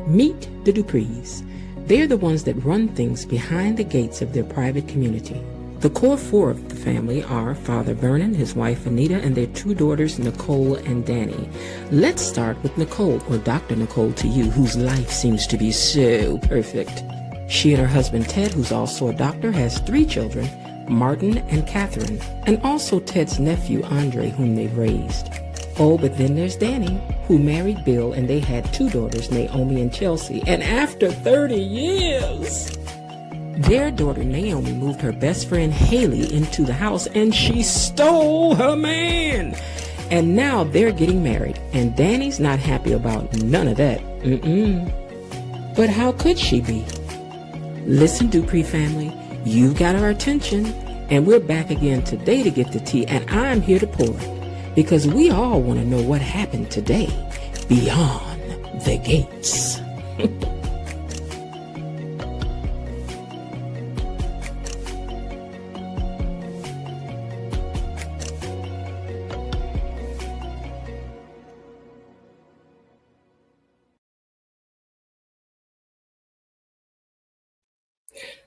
Meet the Duprees. They're the ones that run things behind the gates of their private community. The core four of the family are Father Vernon, his wife Anita, and their two daughters, Nicole and Danny. Let's start with Nicole, or Dr. Nicole to you, whose life seems to be so perfect. She and her husband Ted, who's also a doctor, has 3 children, Martin and Catherine, and also Ted's nephew, Andre, whom they've raised. Oh, but then there's Danny, who married Bill, and they had 2 daughters, Naomi and Chelsea. And after 30 years, their daughter Naomi moved her best friend Haley into the house, and she stole her man. And now they're getting married, and Danny's not happy about none of that. But how could she be? Listen, Dupree family, you've got our attention, and we're back again today to get the tea, and I'm here to pour it, because we all want to know what happened today beyond the gates.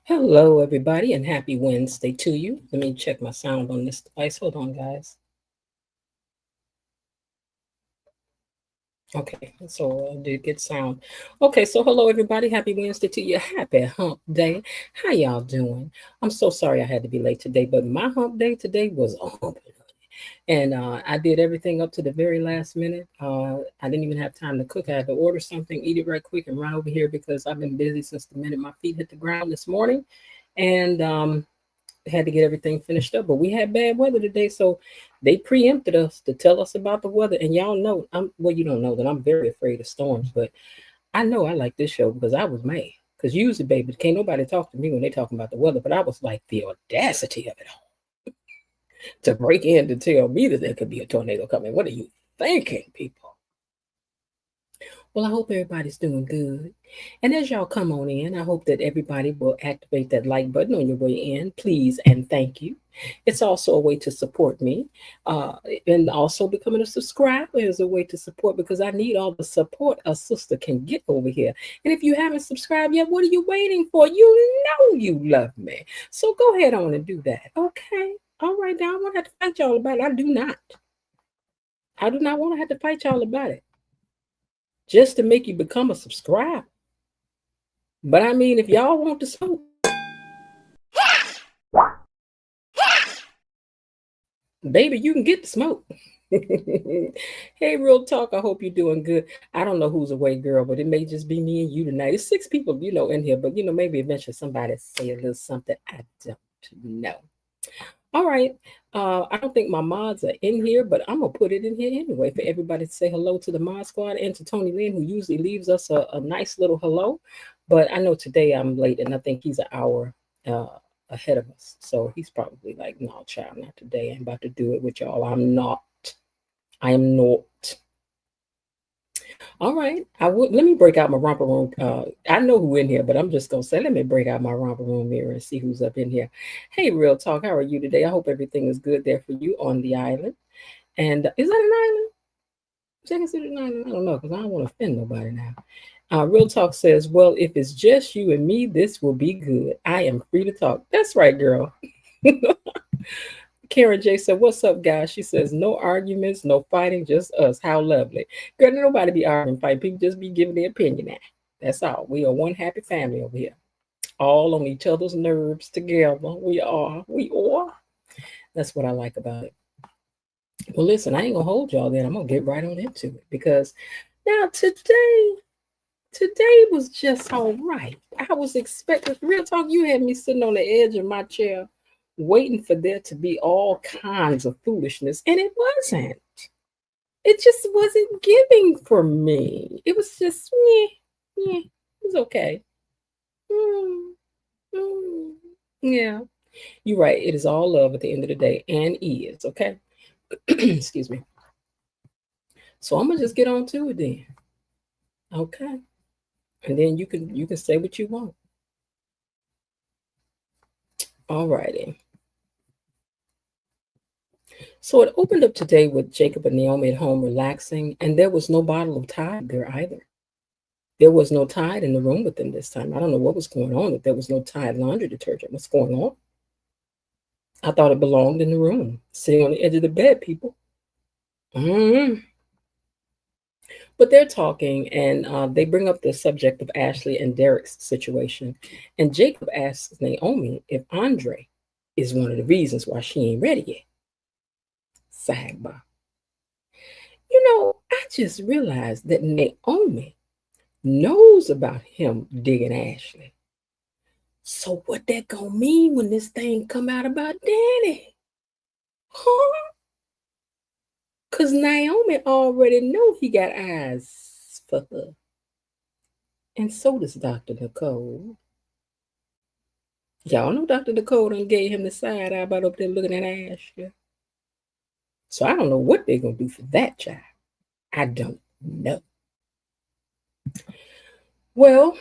Hello, everybody, and happy Wednesday to you. Let me check my sound on this device. Hold on, guys. Okay, so I did get sound. Okay, so hello, everybody. Happy Wednesday to you. Happy hump day. How y'all doing? I'm so sorry I had to be late today, but my hump day today was a hump. And I did everything up to the very last minute. I didn't even have time to cook. I had to order something, eat it right quick, and run over here because I've been busy since the minute my feet hit the ground this morning. And had to get everything finished up. But we had bad weather today, so they preempted us to tell us about the weather. And y'all know, you don't know that I'm very afraid of storms, but I know I like this show because I was mad. Because usually, baby, can't nobody talk to me when they talking about the weather. But I was like, the audacity of it all to break in to tell me that there could be a tornado coming. What are you thinking, people? Well, I hope everybody's doing good. And as y'all come on in, I hope that everybody will activate that like button on your way in, please, and thank you. It's also a way to support me. And also becoming a subscriber is a way to support because I need all the support a sister can get over here. And if you haven't subscribed yet, what are you waiting for? You know you love me. So go ahead on and do that, okay? All right, now I won't have to fight y'all about it. I do not. I do not want to have to fight y'all about it just to make you become a subscriber. But I mean, if y'all want to smoke, baby, you can get the smoke. Hey, Real Talk, I hope you're doing good. I don't know who's away, girl, but it may just be me and you tonight. It's 6 people, in here, but, maybe eventually somebody say a little something. I don't know. All right. I don't think my mods are in here, but I'm going to put it in here anyway for everybody to say hello to the mod squad and to Tony Lynn, who usually leaves us a nice little hello. But I know today I'm late, and I think he's an hour ahead of us. So he's probably like, no, child, not today. I'm about to do it with y'all. I'm not. I am not. All right. Let me break out my romper room. I know who in here, but I'm just gonna say, let me break out my romper room mirror and see who's up in here. Hey, Real Talk, how are you today? I hope everything is good there for you on the island. And is that an island? Is that considered an island? I don't know, because I don't want to offend nobody now. Real Talk says, well, if it's just you and me, this will be good. I am free to talk. That's right, girl. Karen J said, what's up, guys? She says, no arguments, no fighting, just us. How lovely. Girl, nobody be arguing, fighting. People just be giving their opinion now. That's all. We are one happy family over here. All on each other's nerves together. We are. That's what I like about it. Well, listen, I ain't going to hold y'all then. I'm going to get right on into it. Because now today was just all right. I was expecting, Real Talk, you had me sitting on the edge of my chair waiting for there to be all kinds of foolishness, and it wasn't. It just wasn't giving for me. It was just, it was okay. Yeah, you're right. It is all love at the end of the day, and is, okay? Excuse me. So I'm gonna just get on to it then. Okay. And then you can say what you want. All righty. So it opened up today with Jacob and Naomi at home relaxing, and there was no bottle of Tide there either. There was no Tide in the room with them this time. I don't know what was going on, if there was no Tide laundry detergent. What's going on? I thought it belonged in the room, sitting on the edge of the bed, people. Mm-hmm. But they're talking, and they bring up the subject of Ashley and Derek's situation. And Jacob asks Naomi if Andre is one of the reasons why she ain't ready yet. Sidebar. I just realized that Naomi knows about him digging Ashley. So what that gonna mean when this thing come out about Danny? Huh? Because Naomi already know he got eyes for her. And so does Dr. Nicole. Y'all know Dr. Nicole done gave him the side eye about up there looking at Ashley. So I don't know what they're going to do for that child. I don't know. Well,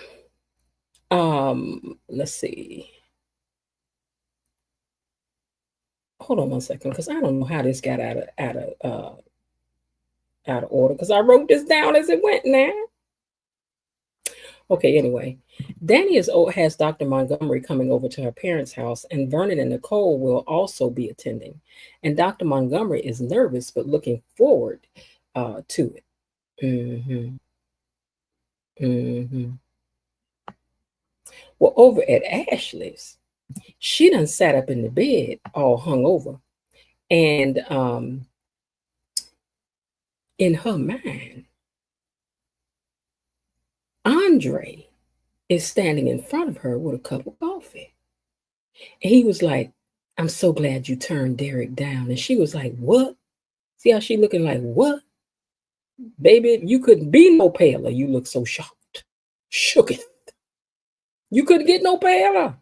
let's see. Hold on one second, because I don't know how this got out of order, because I wrote this down as it went now. Okay, anyway, Danny has Dr. Montgomery coming over to her parents' house, and Vernon and Nicole will also be attending. And Dr. Montgomery is nervous but looking forward to it. Mm-hmm. Mm-hmm. Well, over at Ashley's, she done sat up in the bed all hung over. And in her mind, Andre is standing in front of her with a cup of coffee. And he was like, I'm so glad you turned Derek down. And she was like, what? See how she looking like, what? Baby, you couldn't be no paler. You look so shocked. Shooketh. You couldn't get no paler.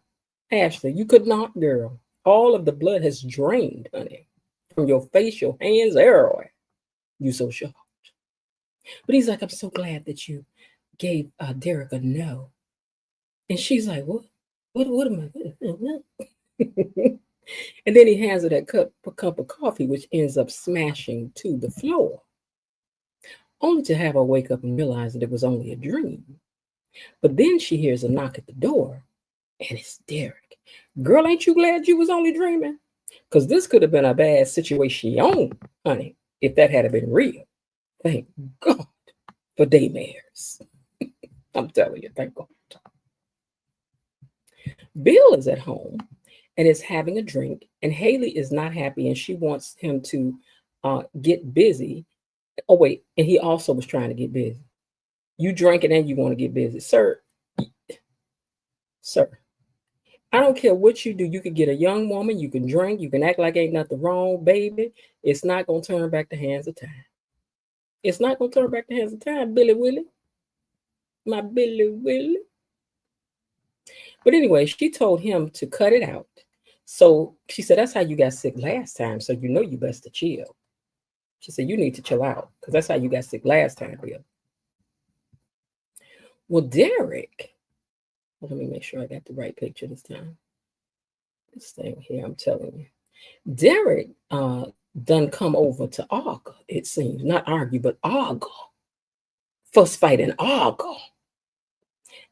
Ashley, you could not, girl. All of the blood has drained, honey. From your face, your hands, everywhere. You so shocked. But he's like, I'm so glad that you gave Derek a no. And she's like, what? What am I? And then he hands her that cup of coffee, which ends up smashing to the floor, only to have her wake up and realize that it was only a dream. But then she hears a knock at the door, and it's Derek. Girl, ain't you glad you was only dreaming? Because this could have been a bad situation, honey, if that had been real. Thank God for daymares. I'm telling you, thank God. Bill is at home and is having a drink, and Haley is not happy, and she wants him to get busy. Oh, wait, and he also was trying to get busy. You drinking and you want to get busy. Sir, I don't care what you do. You can get a young woman, you can drink, you can act like ain't nothing wrong, baby. It's not going to turn back the hands of time. It's not going to turn back the hands of time, Billy Willie. My Billy Willie. But anyway, she told him to cut it out. So she said, that's how you got sick last time. So you know you best to chill. She said, you need to chill out because that's how you got sick last time, Bill. Well, Derek, let me make sure I got the right picture this time. This thing here, I'm telling you. Derek done come over to argue, it seems. Not argue, but argue. First fight and argue.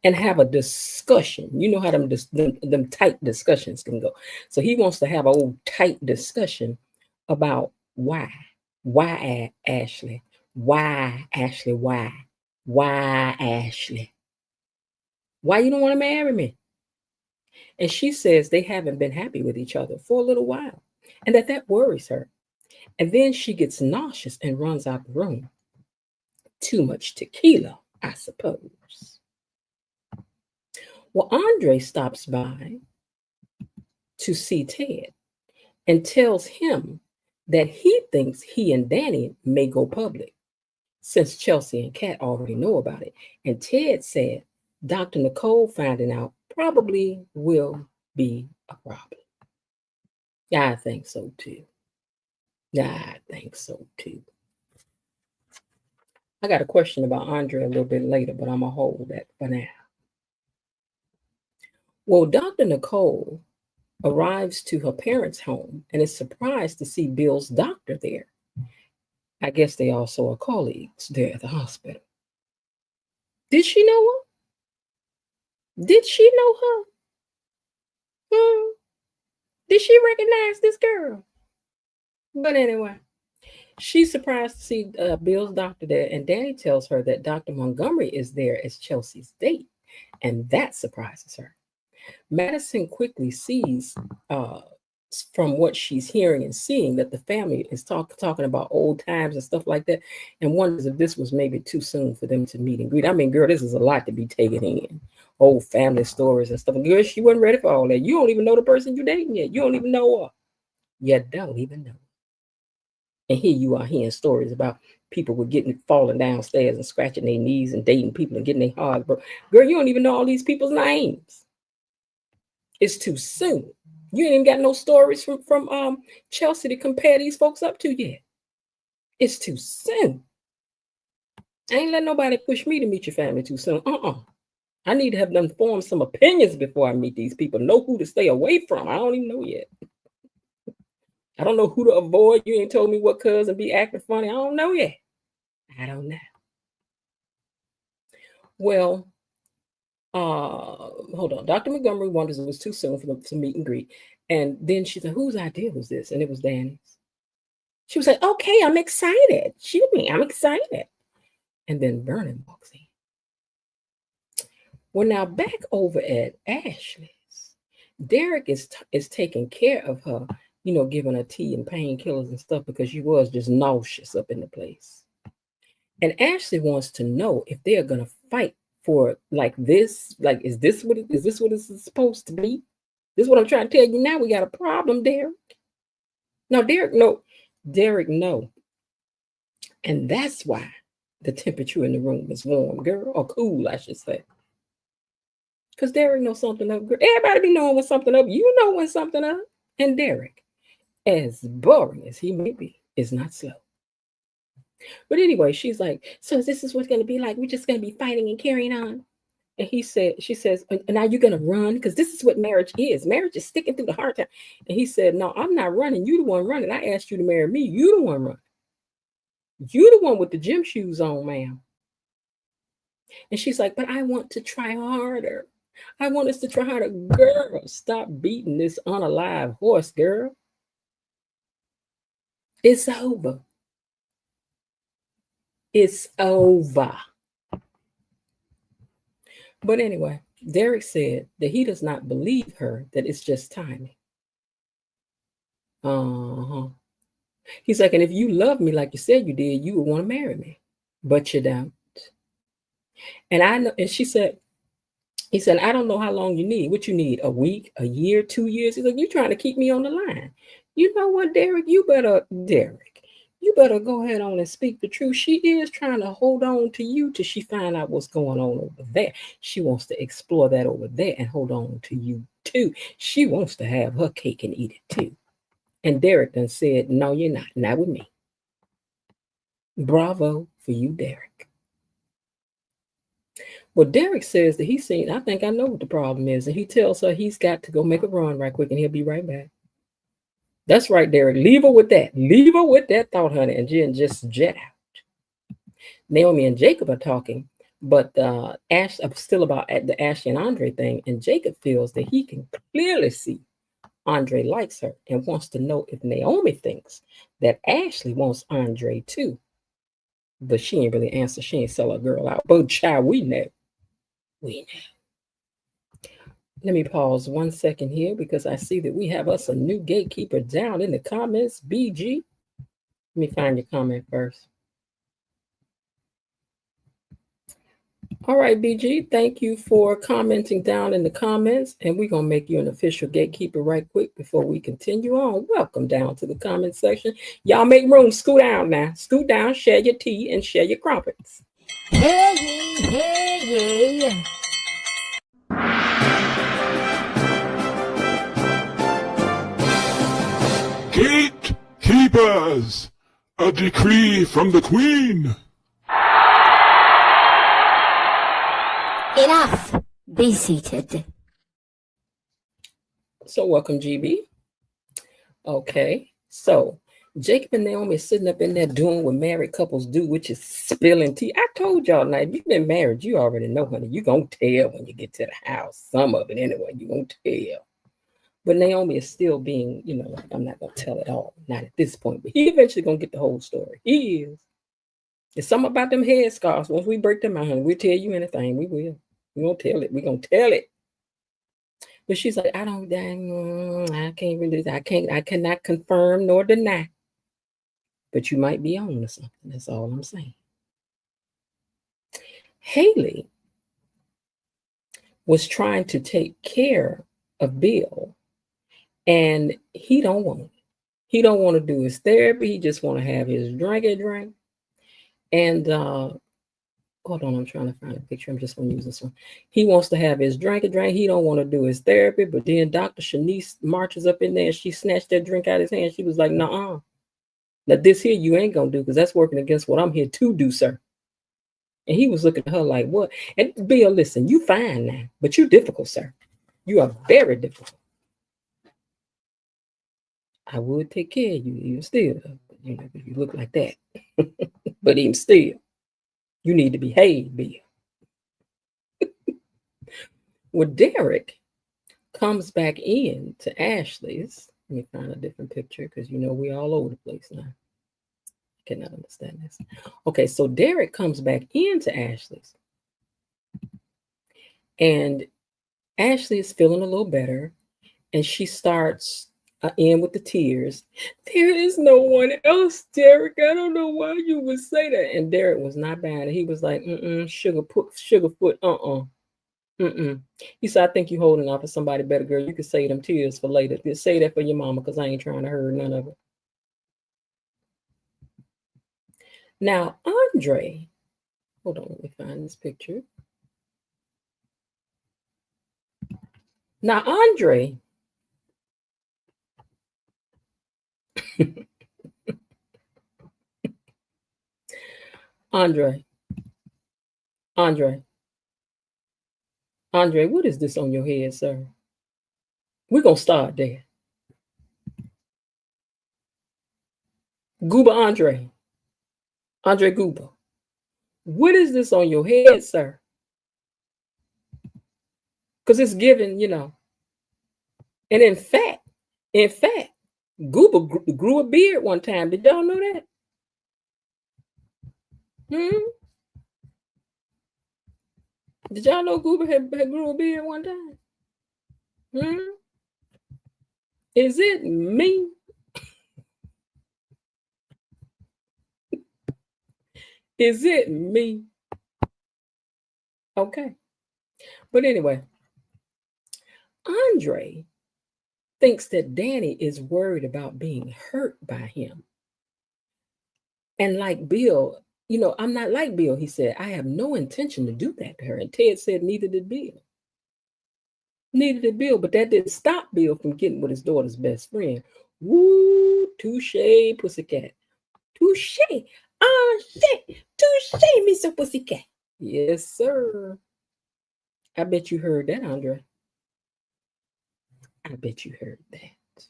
And have a discussion. You know how them tight discussions can go. So he wants to have a old tight discussion about why. Why, Ashley? Why, Ashley? Why? Why, Ashley? Why you don't want to marry me? And she says they haven't been happy with each other for a little while, and that worries her. And then she gets nauseous and runs out the room. Too much tequila, I suppose. Well, Andre stops by to see Ted and tells him that he thinks he and Danny may go public, since Chelsea and Kat already know about it. And Ted said Dr. Nicole finding out probably will be a problem. Yeah, I think so too. I think so too. I got a question about Andre a little bit later, but I'm going to hold that for now. Well, Dr. Nicole arrives to her parents' home and is surprised to see Bill's doctor there. I guess they also are colleagues there at the hospital. Did she know her? Did she know her? Did she recognize this girl? But anyway, she's surprised to see Bill's doctor there, and Danny tells her that Dr. Montgomery is there as Chelsea's date, and that surprises her. Madison quickly sees from what she's hearing and seeing that the family is talking about old times and stuff like that, and wonders if this was maybe too soon for them to meet and greet. I mean, girl, this is a lot to be taken in. Old family stories and stuff. Girl, she wasn't ready for all that. You don't even know the person you're dating yet. You don't even know her. You don't even know. And here you are hearing stories about people were falling downstairs and scratching their knees and dating people and getting their hearts broke. Girl, you don't even know all these people's names. It's too soon. You ain't even got no stories from Chelsea to compare these folks up to yet. It's too soon. I ain't let nobody push me to meet your family too soon. I need to have them form some opinions before I meet these people. Know who to stay away from. I don't even know yet. I don't know who to avoid. You ain't told me what cousin be acting funny. I don't know yet. I don't know. Well, hold on. Dr. Montgomery wonders it was too soon for them to meet and greet. And then she said, whose idea was this? And it was Danny's. She was like, okay, I'm excited. Shoot me, I'm excited. And then Vernon walks in. Well, now back over at Ashley's, Derek is taking care of her, giving her tea and painkillers and stuff because she was just nauseous up in the place. And Ashley wants to know if they're going to fight for like this. Like, is this what it's supposed to be? This is what I'm trying to tell you now. We got a problem, Derek. No, Derek, no. Derek, no. And that's why the temperature in the room is warm, girl, or cool, I should say. Because Derek knows something up. Everybody be knowing when something up. You know when something up. And Derek, as boring as he may be, is not slow. But anyway, she's like, so this is what's going to be like. We're just going to be fighting and carrying on. And she says, now you're going to run? Because this is what marriage is. Marriage is sticking through the hard time. And he said, no, I'm not running. You the one running. I asked you to marry me. You the one running. You the one with the gym shoes on, ma'am. And she's like, but I want to try harder. I want us to try harder. Girl, stop beating this unalive horse, girl. It's over. It's over. But anyway, Derek said that he does not believe her, that it's just timing. He's like, and if you love me like you said you did, you would want to marry me. But you don't. And I know, and he said, I don't know how long you need. What you need? A week, a year, 2 years? He's like, you're trying to keep me on the line. You know what, Derek? You better go ahead on and speak the truth. She is trying to hold on to you till she find out what's going on over there. She wants to explore that over there and hold on to you too. She wants to have her cake and eat it too. And Derek then said, no, you're not. Not with me. Bravo for you, Derek. Well, Derek says that I think I know what the problem is. And he tells her he's got to go make a run right quick and he'll be right back. That's right, Derek. Leave her with that. Leave her with that thought, honey, and just jet out. Naomi and Jacob are talking, but still about the Ashley and Andre thing. And Jacob feels that he can clearly see Andre likes her and wants to know if Naomi thinks that Ashley wants Andre too. But she ain't really answer. She ain't sell a girl out. But child, we know. We know. Let me pause 1 second here because I see that we have us a new gatekeeper down in the comments. BG. Let me find your comment first. All right, BG, thank you for commenting down in the comments. And we're going to make you an official gatekeeper right quick before we continue on. Welcome down to the comment section. Y'all make room. Scoot down now. Scoot down, share your tea, and share your crumpets. Hey. Gatekeepers, a decree from the Queen. Enough. Be seated. So welcome, GB. Okay. So Jacob and Naomi is sitting up in there doing what married couples do, which is spilling tea. I told y'all now, if you've been married, you already know, honey. You're going to tell when you get to the house. Some of it anyway, you're going to tell. But Naomi is still being, like, I'm not going to tell it all. Not at this point. But he eventually going to get the whole story. He is. It's something about them headscarves. Once we break them out, honey, we'll tell you anything. We will. We're going to tell it. We're going to tell it. But she's like, I can't really, I cannot confirm nor deny. But you might be on to something. That's all I'm saying. Haley was trying to take care of Bill, and he don't want it. He don't want to do his therapy. He just want to have his drink. And hold on, I'm trying to find a picture. I'm just going to use this one. He wants to have his drink. He don't want to do his therapy. But then Dr. Shanice marches up in there and she snatched that drink out of his hand. She was like, nuh-uh. Now this here you ain't going to do because that's working against what I'm here to do, sir. And he was looking at her like, what? And Bill, listen, you fine now, but you're difficult, sir. You are very difficult. I would take care of you even still, if you look like that. But even still, you need to behave, Bill. Well, Derek comes back in to Ashley's. Let me find a different picture because we all over the place now. I cannot understand this. Okay, so Derek comes back into Ashley's. And Ashley is feeling a little better. And she starts in with the tears. There is no one else, Derek. I don't know why you would say that. And Derek was not bad. He was like, Sugarfoot, He said, I think you're holding out for somebody better, girl. You can save them tears for later. Just say that for your mama, because I ain't trying to hurt none of it. Now, Andre, hold on, let me find this picture. Now, Andre, Andre, what is this on your head, sir? We're going to start there. Goober Andre Goober, what is this on your head, sir? Because it's given, And in fact, Goober grew a beard one time. Did y'all know that? Did y'all know Goober had grew a beard one time? Is it me? Is it me? Okay. But anyway, Andre thinks that Danny is worried about being hurt by him. And like Bill, I'm not like Bill, he said, I have no intention to do that to her. And Ted said, neither did Bill. But that didn't stop Bill from getting with his daughter's best friend. Woo, touche, pussycat. Touche, touche, Mr. Pussycat. Yes, sir. I bet you heard that, Andre. I bet you heard that.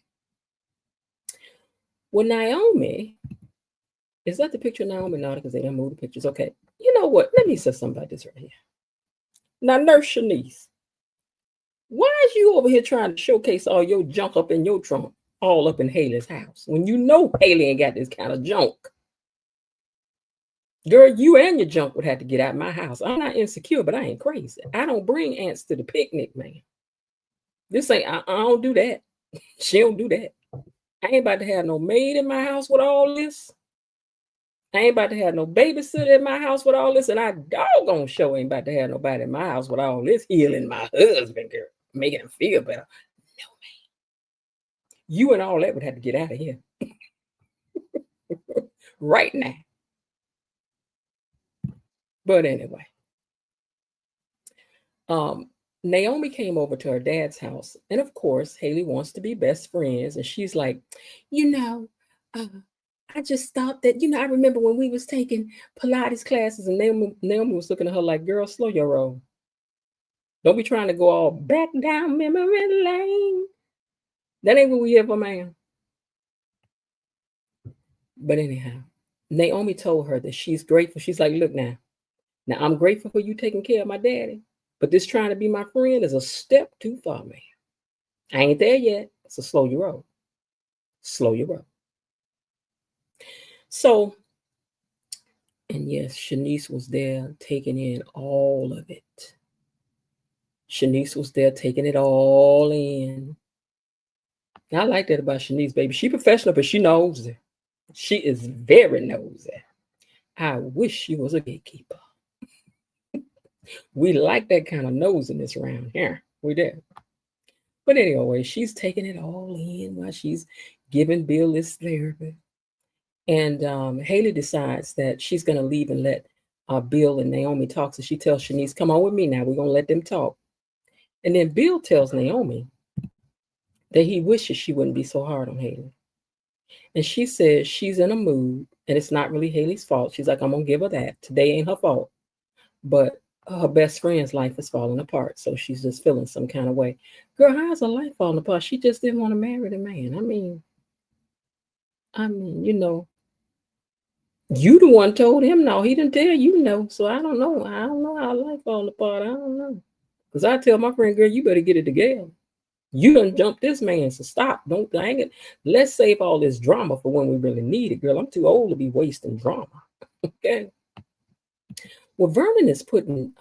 Well, Naomi, is that the picture of Naomi? No, because they didn't move the pictures. Okay. You know what? Let me say something about this right here. Now, Nurse Shanice, why is you over here trying to showcase all your junk up in your trunk, all up in Haley's house, when you know Haley ain't got this kind of junk? Girl, you and your junk would have to get out of my house. I'm not insecure, but I ain't crazy. I don't bring ants to the picnic, man. This ain't, I don't do that. She don't do that. I ain't about to have no maid in my house with all this. I ain't about to have no babysitter in my house with all this. And I doggone sure ain't about to have nobody in my house with all this healing my husband, girl, making him feel better. No, man. You and all that would have to get out of here. Right now. But anyway. Naomi came over to her dad's house. And of course, Haley wants to be best friends. And she's like, I just thought that, I remember when we was taking Pilates classes and Naomi was looking at her like, girl, slow your roll. Don't be trying to go all back down memory lane. That ain't what we have, man. But anyhow, Naomi told her that she's grateful. She's like, look now I'm grateful for you taking care of my daddy, but this trying to be my friend is a step too far, man. I ain't there yet, so slow your roll. Slow your roll. So, and yes, Shanice was there taking in all of it. Shanice was there taking it all in. I like that about Shanice, baby. She professional, but she knows it. She is very nosy. I wish she was a gatekeeper. We like that kind of nosiness around here. We do. But anyway, she's taking it all in while she's giving Bill this therapy. And Haley decides that she's going to leave and let Bill and Naomi talk. So she tells Shanice, come on with me now. We're going to let them talk. And then Bill tells Naomi that he wishes she wouldn't be so hard on Haley. And she says she's in a mood and it's not really Haley's fault. She's like, I'm going to give her that. Today ain't her fault. But her best friend's life is falling apart. So she's just feeling some kind of way. Girl, how's her life falling apart? She just didn't want to marry the man. I mean, you know, you the one told him no. He didn't tell you no. So I don't know. I don't know how life falling apart. I don't know. Because I tell my friend, girl, you better get it together. You done jumped this man, so stop. Don't dang it. Let's save all this drama for when we really need it, girl. I'm too old to be wasting drama. Okay. Well, Vernon is putting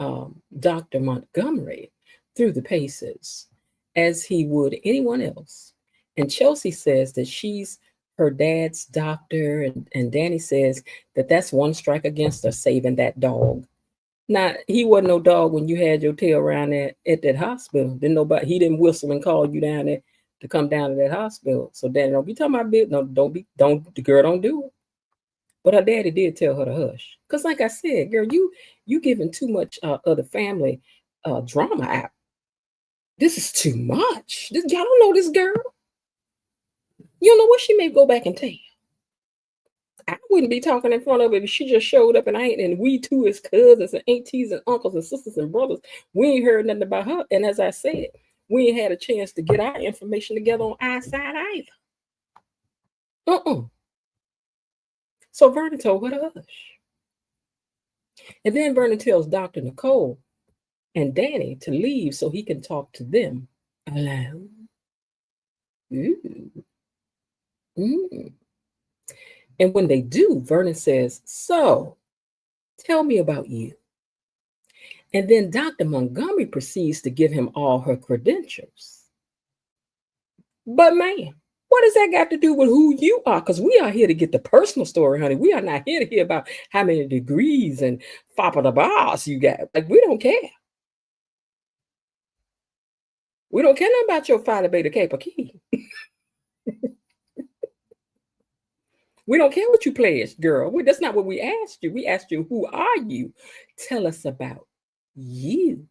Dr. Montgomery through the paces as he would anyone else. And Chelsea says that she's her dad's doctor, and Danny says that that's one strike against her, saving that dog. Now, he wasn't no dog when you had your tail around there at that hospital. He didn't whistle and call you down there to come down to that hospital. So Danny, don't be talking about Bill. No, the girl don't do it. But her daddy did tell her to hush. Because like I said, girl, you giving too much of the family drama out. This is too much. Y'all don't know this girl. You don't know what she may go back and tell you. I wouldn't be talking in front of her if she just showed up and we too as cousins and aunties and uncles and sisters and brothers, we ain't heard nothing about her. And as I said, we ain't had a chance to get our information together on our side either. So Vernon told her to hush. And then Vernon tells Dr. Nicole and Danny to leave so he can talk to them alone. And when they do, Vernon says, so tell me about you. And then Dr. Montgomery proceeds to give him all her credentials. But man, what does that got to do with who you are? Because we are here to get the personal story, honey. We are not here to hear about how many degrees and fapa the boss you got. Like, we don't care. We don't care nothing about your Phi Beta Kappa key. We don't care what you pledged, girl. That's not what we asked you. We asked you, who are you? Tell us about you.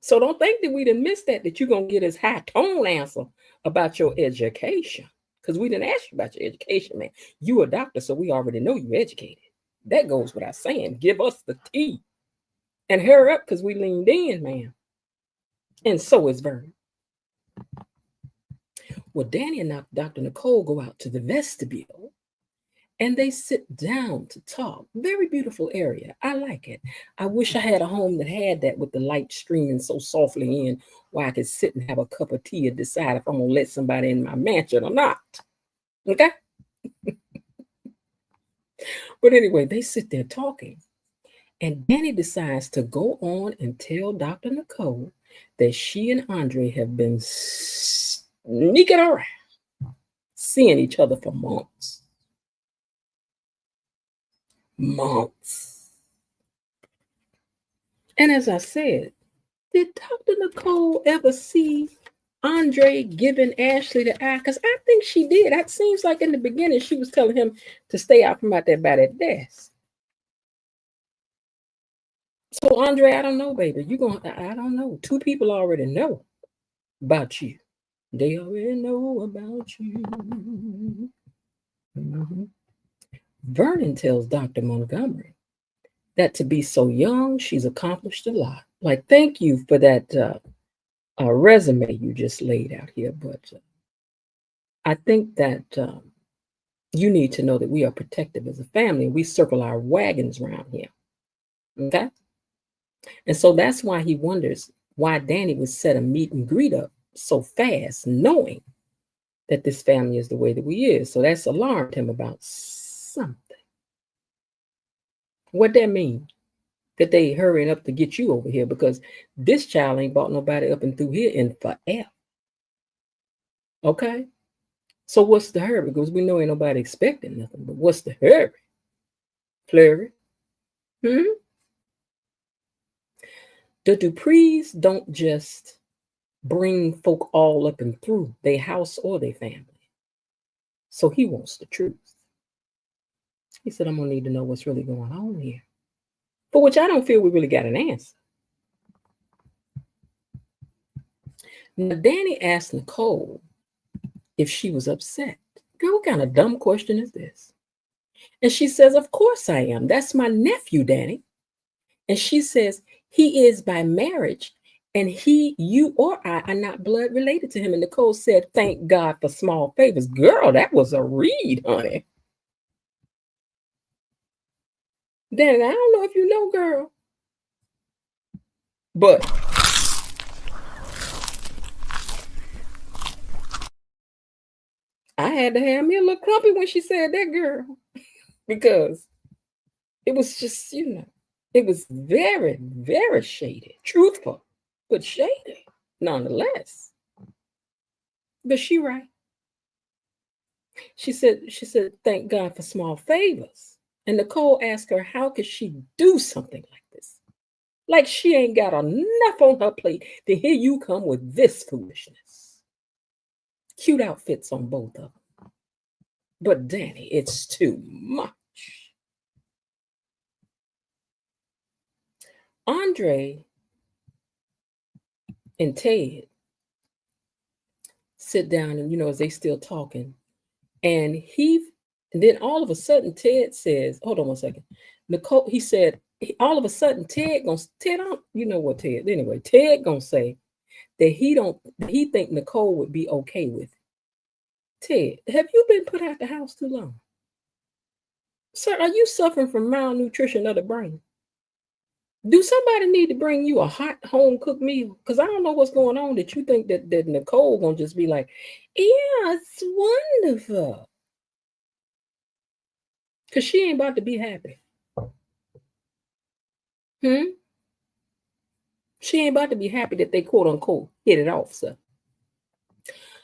So don't think that we didn't miss that you're going to get this high tone answer about your education. Because we didn't ask you about your education, man. You a doctor, so we already know you're educated. That goes without saying. Give us the tea. And hurry up, because we leaned in, man. And so is Vernon. Well, Danny and Dr. Nicole go out to the vestibule and they sit down to talk. Very beautiful area. I like it. I wish I had a home that had that with the light streaming so softly in where I could sit and have a cup of tea and decide if I'm going to let somebody in my mansion or not. Okay? But anyway, they sit there talking. And Danny decides to go on and tell Dr. Nicole that she and Andre have been sneaking around, seeing each other for months. And as I said, did Dr. Nicole ever see Andre giving Ashley the eye? Because I think she did. That seems like in the beginning she was telling him to stay out from out there by that desk. So Andre, I don't know, baby. I don't know. Two people already know about you. They already know about you. Mm-hmm. Vernon tells Dr. Montgomery that to be so young, she's accomplished a lot. Like, thank you for that resume you just laid out here. But I think that You need to know that we are protective as a family. We circle our wagons around here. Okay? And so that's why he wonders why Danny would set a meet and greet up so fast, knowing that this family is the way that we is. So that's alarmed him about something. What that mean? That they hurrying up to get you over here, because this child ain't brought nobody up and through here in forever. Okay? So what's the hurry? Because we know ain't nobody expecting nothing, but what's the hurry? Flurry? The Duprees don't just bring folk all up and through their house or their family. So he wants the truth. He said, I'm going to need to know what's really going on here. For which I don't feel we really got an answer. Now, Danny asked Nicole if she was upset. Girl, what kind of dumb question is this? And she says, of course I am. That's my nephew, Danny. And she says, he is by marriage, and you or I are not blood related to him. And Nicole said, thank God for small favors. Girl, that was a read, honey. Danny, I don't know if you know, girl, but I had to have me a little crumpy when she said that, girl, because it was just, it was very, very shady, truthful, but shady nonetheless. But she right. She said, thank God for small favors. And Nicole asked her, how could she do something like this? Like she ain't got enough on her plate to hear you come with this foolishness. Cute outfits on both of them. But Danny, it's too much. Andre and Ted sit down and, as they still talking. And then all of a sudden, Ted says, hold on one second. Nicole, he said, all of a sudden, Ted, you know what Ted, anyway, Ted gonna say that he think Nicole would be okay with it. Ted, have you been put out the house too long? Sir, are you suffering from malnutrition of the brain? Do somebody need to bring you a hot home cooked meal? Because I don't know what's going on that you think that Nicole gonna just be like, yeah, it's wonderful. Because she ain't about to be happy. She ain't about to be happy that they quote unquote hit it off, sir.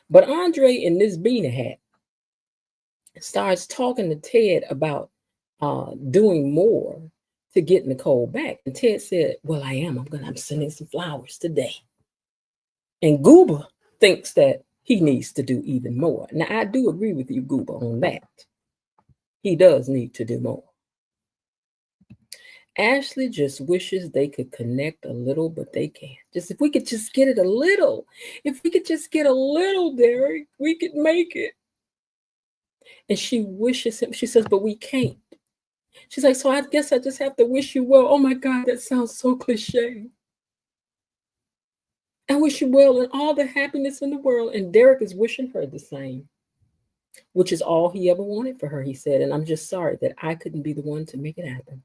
But Andre in this beanie hat starts talking to Ted about doing more to get Nicole back. And Ted said, well, I am. I'm sending some flowers today. And Goober thinks that he needs to do even more. Now, I do agree with you, Goober, on that. He does need to do more. Ashley just wishes they could connect a little, but they can't. If we could just get it a little. If we could just get a little, Derek, we could make it. And she wishes him. She says, but we can't. She's like, so I guess I just have to wish you well. Oh my God, that sounds so cliche. I wish you well and all the happiness in the world. And Derek is wishing her the same, which is all he ever wanted for her, he said. And I'm just sorry that I couldn't be the one to make it happen.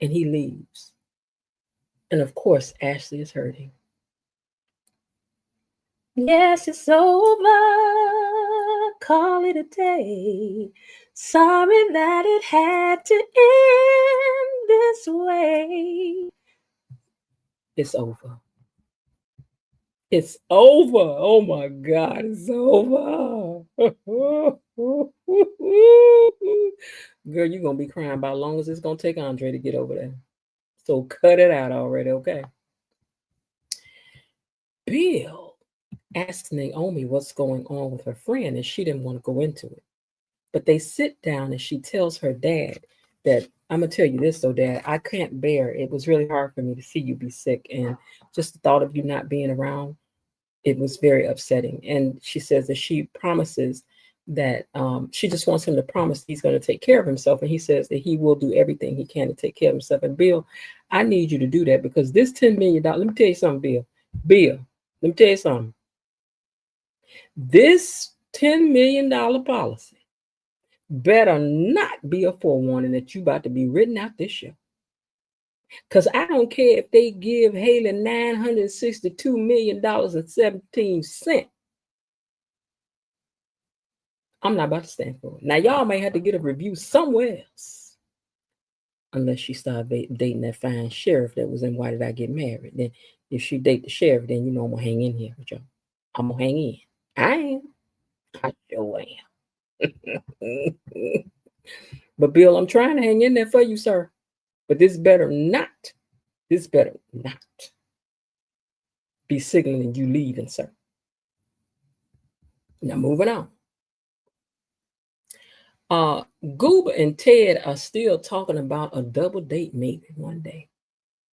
And he leaves. And of course, Ashley is hurting. Yes, it's over. Call it a day. Sorry that it had to end this way. It's over. It's over. Oh my God, it's over. Girl, you're going to be crying about how long as it's going to take Andre to get over there. So cut it out already, okay? Bill asks Naomi what's going on with her friend, and she didn't want to go into it. But they sit down and she tells her dad that, I'm going to tell you this though, Dad, I can't bear it. It was really hard for me to see you be sick. And just the thought of you not being around, it was very upsetting. And she says that she promises that she just wants him to promise he's going to take care of himself. And he says that he will do everything he can to take care of himself. And Bill, I need you to do that, because this $10 million, let me tell you something, Bill. Let me tell you something. This $10 million policy better not be a forewarning that you about to be written out this show. Because I don't care if they give Haley $962 million and 17 cents. I'm not about to stand for it. Now, y'all may have to get a review somewhere else. Unless she started dating that fine sheriff that was in Why Did I Get Married? Then if she date the sheriff, then you know I'm going to hang in here with y'all. I'm going to hang in. I am. I sure am. But Bill, I'm trying to hang in there for you, sir. But this better not be signaling you leaving, sir. Now, moving on. Goober and Ted are still talking about a double date maybe one day.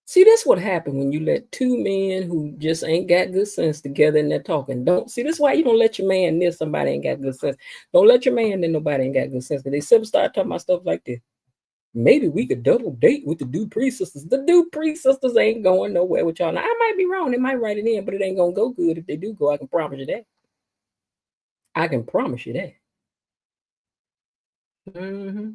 See, that's what happened when you let two men who just ain't got good sense together and they're talking. Don't see, this why you don't let your man near somebody ain't got good sense. Don't let your man near nobody ain't got good sense. Because they simply start talking about stuff like this. Maybe we could double date with the Dupree sisters. The Dupree sisters ain't going nowhere with y'all. Now, I might be wrong. They might write it in, but it ain't going to go good if they do go. I can promise you that. I can promise you that. Mm-hmm.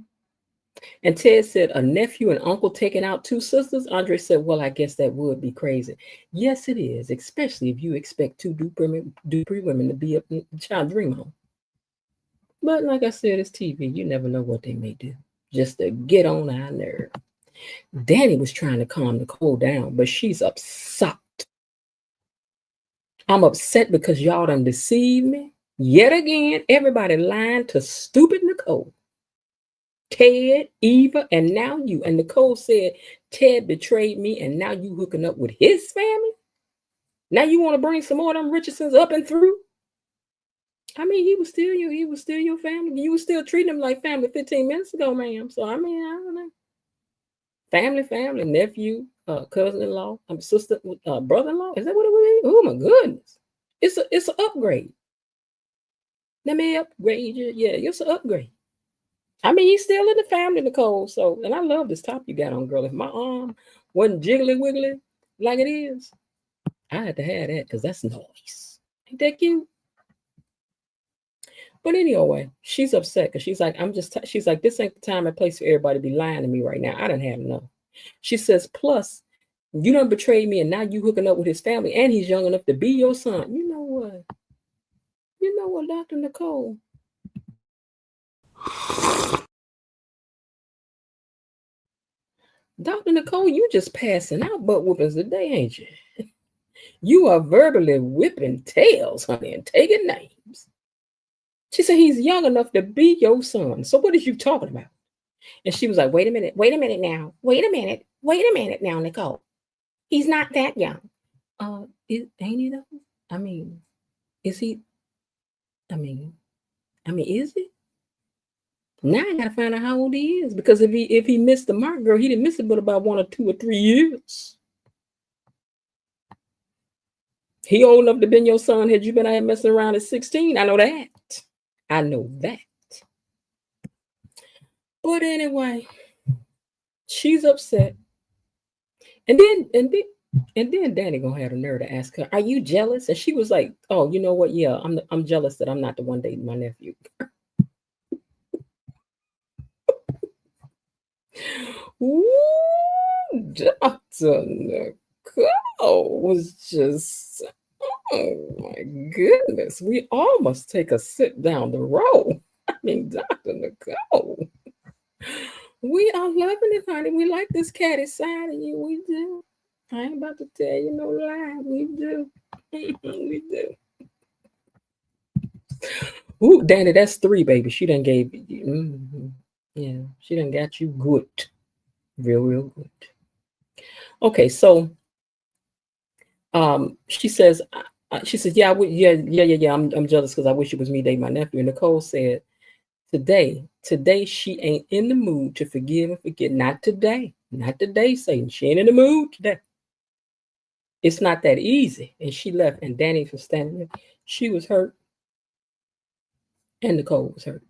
And Ted said, a nephew and uncle taking out two sisters? Andre said, well, I guess that would be crazy. Yes, it is, especially if you expect two Dupree women to be a child dream home. But like I said, it's TV. You never know what they may do just to get on our nerve. Danny was trying to calm Nicole down, but she's upset. I'm upset because y'all done deceived me. Yet again, everybody lying to stupid Nicole. Ted, Eva, and now you. And Nicole said, Ted betrayed me, and now you hooking up with his family? Now you want to bring some more of them Richardsons up and through? I mean, he was still your family. You were still treating him like family 15 minutes ago, ma'am. So, I mean, I don't know. Family, nephew, cousin-in-law, sister, brother-in-law. Is that what it would be? Oh, my goodness. It's an upgrade. Let me upgrade you. Yeah, it's an upgrade. I mean, he's still in the family, Nicole. So, and I love this top you got on, girl. If my arm wasn't jiggly wiggly like it is, I had to have that because that's nice. Ain't that cute? But anyway, she's upset because she's like, she's like, this ain't the time and place for everybody to be lying to me right now. I done had enough. She says, plus, you done betrayed me and now you hooking up with his family and he's young enough to be your son. You know what? Dr. Nicole? Dr. Nicole, you just passing out butt whoopings today, ain't you? You are verbally whipping tails, honey, and taking names. She said he's young enough to be your son. So what is you talking about? And she was like, wait a minute now, Nicole. He's not that young. Ain't he though? I mean, is he? I mean, is he? Now I gotta find out how old he is, because if he missed the mark, girl, he didn't miss it but about 1 or 2 or 3 years. He old enough to been your son had you been out here messing around at 16. I know that. But anyway, she's upset. And then Danny gonna have the nerve to ask her, "Are you jealous?" And she was like, "Oh, you know what? Yeah, I'm jealous that I'm not the one dating my nephew." Ooh, Dr. Nicole was just, oh my goodness. We all must take a sip down the road. I mean, Dr. Nicole. We are loving it, honey. We like this catty side of you. We do. I ain't about to tell you no lie. We do. We do. Ooh, Danny, that's 3, baby. She done gave you. Mm-hmm. Yeah, she done got you good. Real good. Okay, so she says, yeah, I'm jealous because I wish it was me dating my nephew. And Nicole said, today she ain't in the mood to forgive and forget. Not today, Satan. She ain't in the mood today. It's not that easy. And she left, and Danny was standing there. She was hurt, and Nicole was hurt.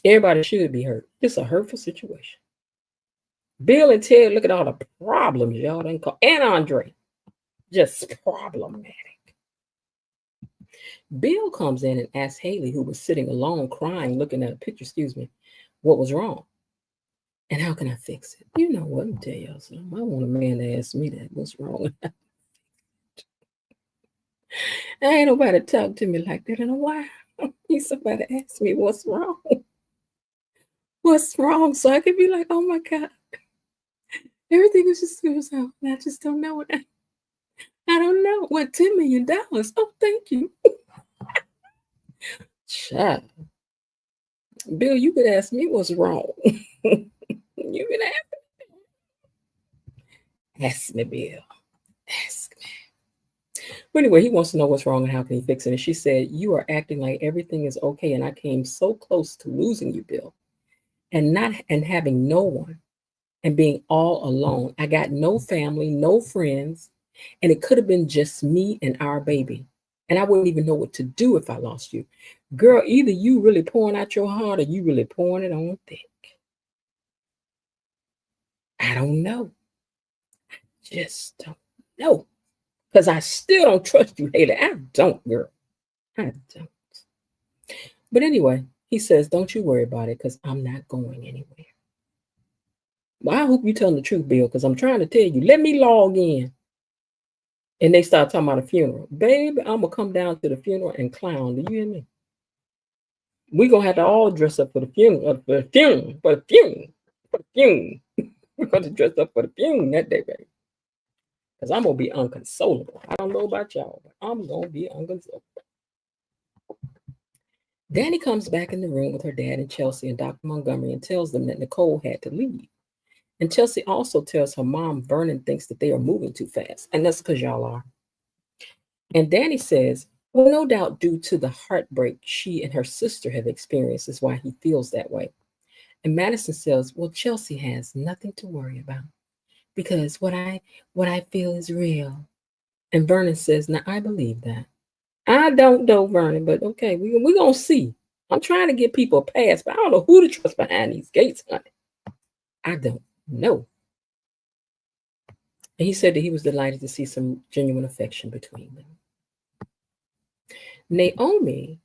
Everybody should be hurt. It's a hurtful situation. Bill and Ted, look at all the problems y'all done call. And Andre, just problematic. Bill comes in and asks Haley, who was sitting alone crying, looking at a picture, what was wrong and how can I fix it? You know what? Let me tell y'all something. I want a man to ask me that. What's wrong? Ain't nobody talk to me like that in a while. Need somebody ask me what's wrong. What's wrong? So I could be like, oh my God. Everything is just goes out. I just don't know what I don't know. What, $10 million? Oh, thank you. Child. Bill, you could ask me what's wrong. You could ask me, Bill. Ask me. But anyway, he wants to know what's wrong and how can he fix it. And she said, you are acting like everything is okay. And I came so close to losing you, Bill. And having no one and being all alone. I got no family, no friends. And it could have been just me and our baby. And I wouldn't even know what to do if I lost you. Girl, either you really pouring out your heart or you really pouring it on thick. I don't know. Just don't know. Because I still don't trust you, Haley. I don't, girl. I don't. But anyway, he says, don't you worry about it because I'm not going anywhere. Well, I hope you're telling the truth, Bill, because I'm trying to tell you. Let me log in. And they start talking about a funeral. Baby, I'm going to come down to the funeral and clown. Do you hear me? We're going to have to all dress up for the funeral. For the funeral. We're going to dress up for the funeral that day, baby. Because I'm going to be unconsolable. I don't know about y'all, but I'm going to be unconsolable. Danny comes back in the room with her dad and Chelsea and Dr. Montgomery and tells them that Nicole had to leave. And Chelsea also tells her mom, Vernon, thinks that they are moving too fast. And that's because y'all are. And Danny says, well, no doubt due to the heartbreak she and her sister have experienced is why he feels that way. And Madison says, well, Chelsea has nothing to worry about because what I feel is real. And Vernon says, now I believe that. I don't know, Vernon, but okay, we're going to see. I'm trying to get people a pass, but I don't know who to trust behind these gates, honey. I don't know. And he said that he was delighted to see some genuine affection between them. Naomi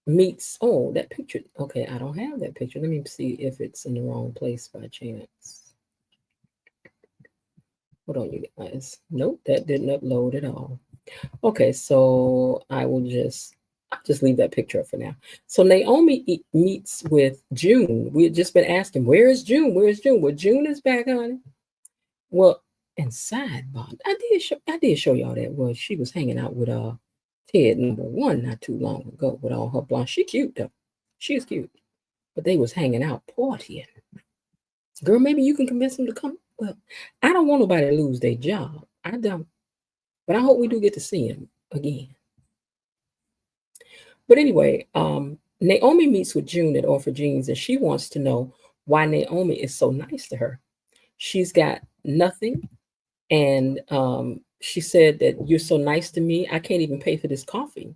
meets, oh, that picture. Okay, I don't have that picture. Let me see if it's in the wrong place by chance. Hold on, you guys. Nope, that didn't upload at all. Okay, so I'll just leave that picture up for now. So Naomi meets with June. We had just been asking, where is June? Where is June? Well, June is back, honey. Well, and sidebar, I did show y'all that. Well, she was hanging out with Ted #1 not too long ago with all her blonde. She cute though. She's cute. But they was hanging out partying. Girl, maybe you can convince them to come. Well, I don't want nobody to lose their job. I don't. But I hope we do get to see him again. But anyway, Naomi meets with June at Orpha Jeans, and she wants to know why Naomi is so nice to her. She's got nothing. And she said that you're so nice to me. I can't even pay for this coffee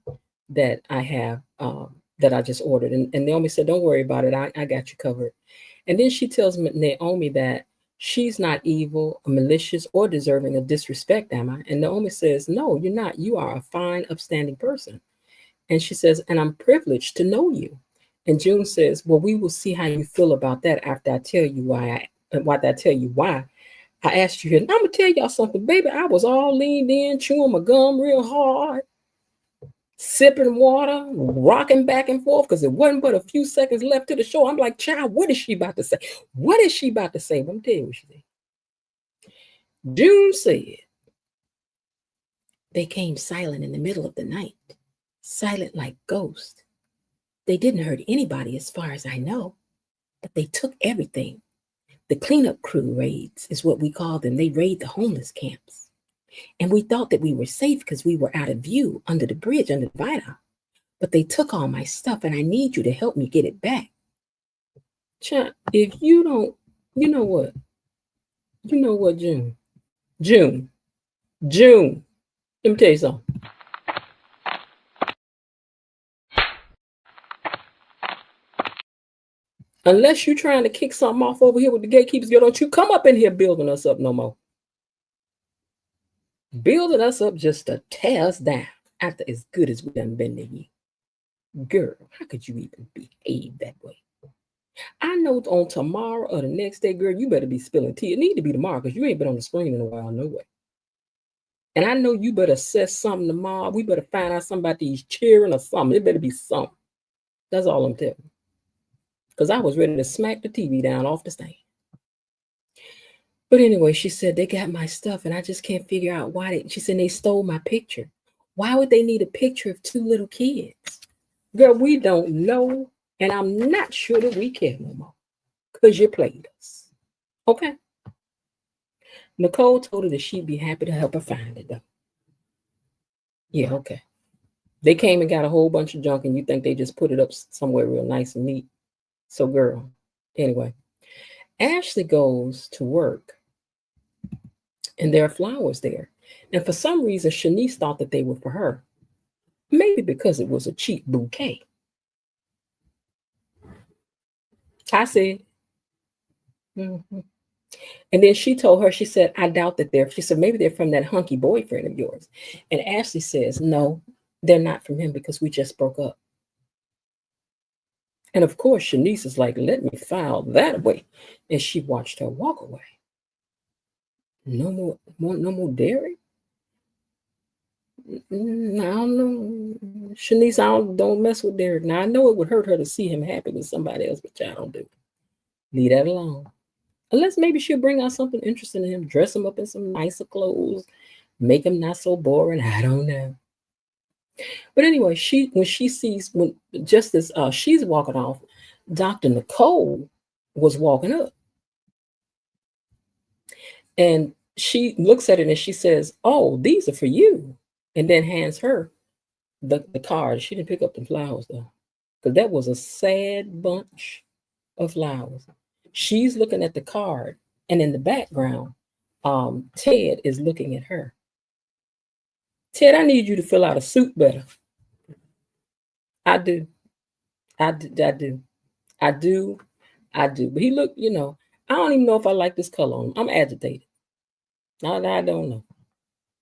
that I have, that I just ordered. And Naomi said, don't worry about it. I got you covered. And then she tells Naomi that she's not evil, malicious, or deserving of disrespect, am I? And Naomi says, no, you're not. You are a fine, upstanding person. And she says, and I'm privileged to know you. And June says, well, we will see how you feel about that after I tell you why. I asked you here, and I'm going to tell y'all something, baby. I was all leaned in, chewing my gum real hard, sipping water, rocking back and forth because it wasn't but a few seconds left to the show. I'm like, child, what is she about to say? What is she about to say? I'm going to tell you what she said. June said, they came silent in the middle of the night, silent like ghosts. They didn't hurt anybody as far as I know, but they took everything. The cleanup crew raids is what we call them. They raid the homeless camps. And we thought that we were safe because we were out of view under the bridge, under the viaduct. But they took all my stuff and I need you to help me get it back. Child, if you don't, you know what? You know what, June? June. Let me tell you something. Unless you're trying to kick something off over here with the gatekeepers, girl, don't you come up in here building us up no more. Building us up just to tear us down. after as good as we done been to you. Girl, how could you even behave that way? I know on tomorrow or the next day, girl, you better be spilling tea. It need to be tomorrow because you ain't been on the screen in a while, no way. And I know you better assess something tomorrow. We better find out somebody's cheering or something. It better be something. That's all I'm telling you. Because I was ready to smack the TV down off the stand. But anyway, she said they got my stuff and I just can't figure out why she said they stole my picture. Why would they need a picture of two little kids? Girl, we don't know. And I'm not sure that we care no more. Because you played us. Okay. Nicole told her that she'd be happy to help her find it though. Yeah, okay. They came and got a whole bunch of junk and you think they just put it up somewhere real nice and neat. So girl, anyway. Ashley goes to work and there are flowers there. And for some reason, Shanice thought that they were for her. Maybe because it was a cheap bouquet. I said, mm-hmm. And then she told her, she said, I doubt that she said, maybe they're from that hunky boyfriend of yours. And Ashley says, no, they're not from him because we just broke up. And of course, Shanice is like, let me file that away. And she watched her walk away. No more dairy? I don't know. Shanice, don't mess with Derek. Now, I know it would hurt her to see him happy with somebody else, but y'all don't do it. Leave that alone. Unless maybe she'll bring out something interesting in him, dress him up in some nicer clothes, make him not so boring. I don't know. But anyway, when she's walking off, Dr. Nicole was walking up. And she looks at it and she says, oh, these are for you. And then hands her the card. She didn't pick up the flowers though, because that was a sad bunch of flowers. She's looking at the card, and in the background, Ted is looking at her. Ted, I need you to fill out a suit better. I do. But he looked, I don't even know if I like this color on him. I'm agitated. I don't know.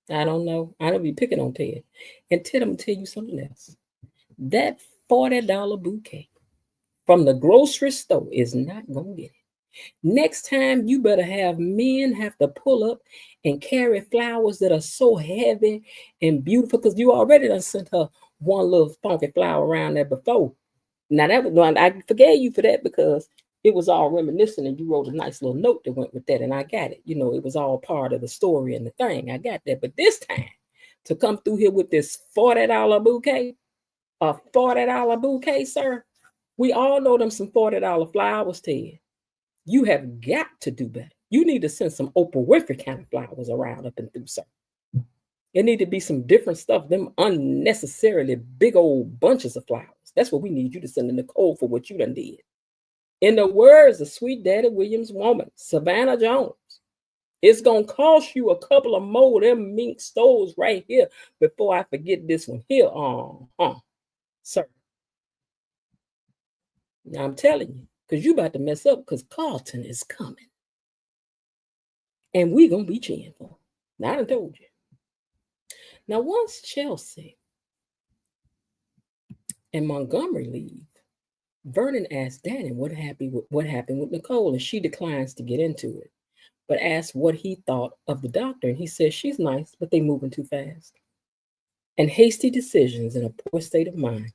I don't be picking on Ted. And Ted, I'm going to tell you something else. That $40 bouquet from the grocery store is not going to get it. Next time, you better have men have to pull up and carry flowers that are so heavy and beautiful, because you already done sent her one little funky flower around there before. Now, I forgave you for that because it was all reminiscent and you wrote a nice little note that went with that, and I got it. It was all part of the story and the thing. I got that. But this time, to come through here with this $40 bouquet, a $40 bouquet, sir, we all know them some $40 flowers, Ted. You have got to do better. You need to send some Oprah Winfrey kind of flowers around up and through, sir. It need to be some different stuff, them unnecessarily big old bunches of flowers. That's what we need you to send to Nicole for what you done did. In the words of Sweet Daddy Williams' woman, Savannah Jones, it's going to cost you a couple of more of them mink stoves right here before I forget this one here. Sir. Now I'm telling you, because you about to mess up because Carlton is coming. And we going to be cheering for him. Now I done told you. Now once Chelsea and Montgomery leave, Vernon asked Danny what happened with Nicole, and she declines to get into it, but asks what he thought of the doctor, and he says she's nice, but they moving too fast. And hasty decisions in a poor state of mind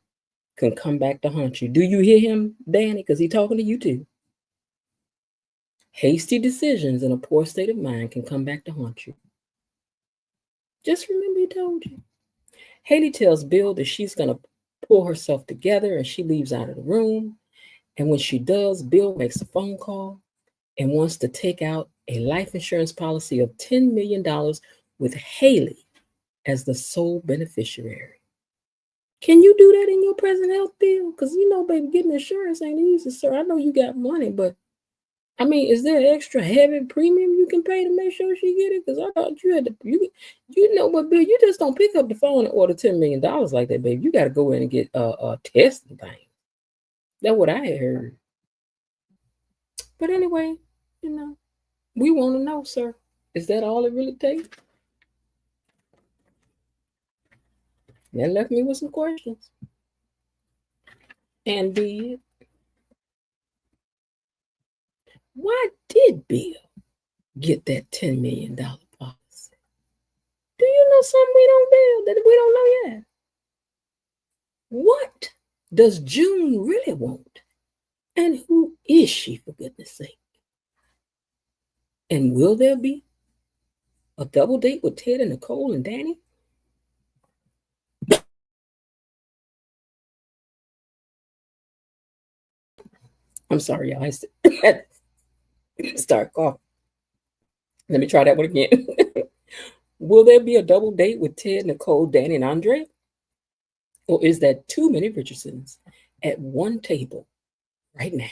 can come back to haunt you. Do you hear him, Danny? Because he's talking to you too. Hasty decisions in a poor state of mind can come back to haunt you. Just remember he told you. Haley tells Bill that she's going to pull herself together and she leaves out of the room. And when she does, Bill makes a phone call and wants to take out a life insurance policy of $10 million with Haley as the sole beneficiary. Can you do that in your present health bill? Because, baby, getting insurance ain't easy, sir. I know you got money, but I mean, is there an extra heavy premium you can pay to make sure she get it? Because I thought you had to, you know what, Bill, you just don't pick up the phone and order $10 million like that, baby. You got to go in and get a test and things. That's what I had heard. But anyway, we want to know, sir, is that all it really takes? That left me with some questions. And B, why did Bill get that $10 million policy? Do you know something we don't build that we don't know yet? What does June really want? And who is she, for goodness sake? And will there be a double date with Ted and Nicole and Danny? I'm sorry, y'all. I start coughing. Let me try that one again. Will there be a double date with Ted, Nicole, Danny, and Andre? Or is that too many Richardsons at one table right now?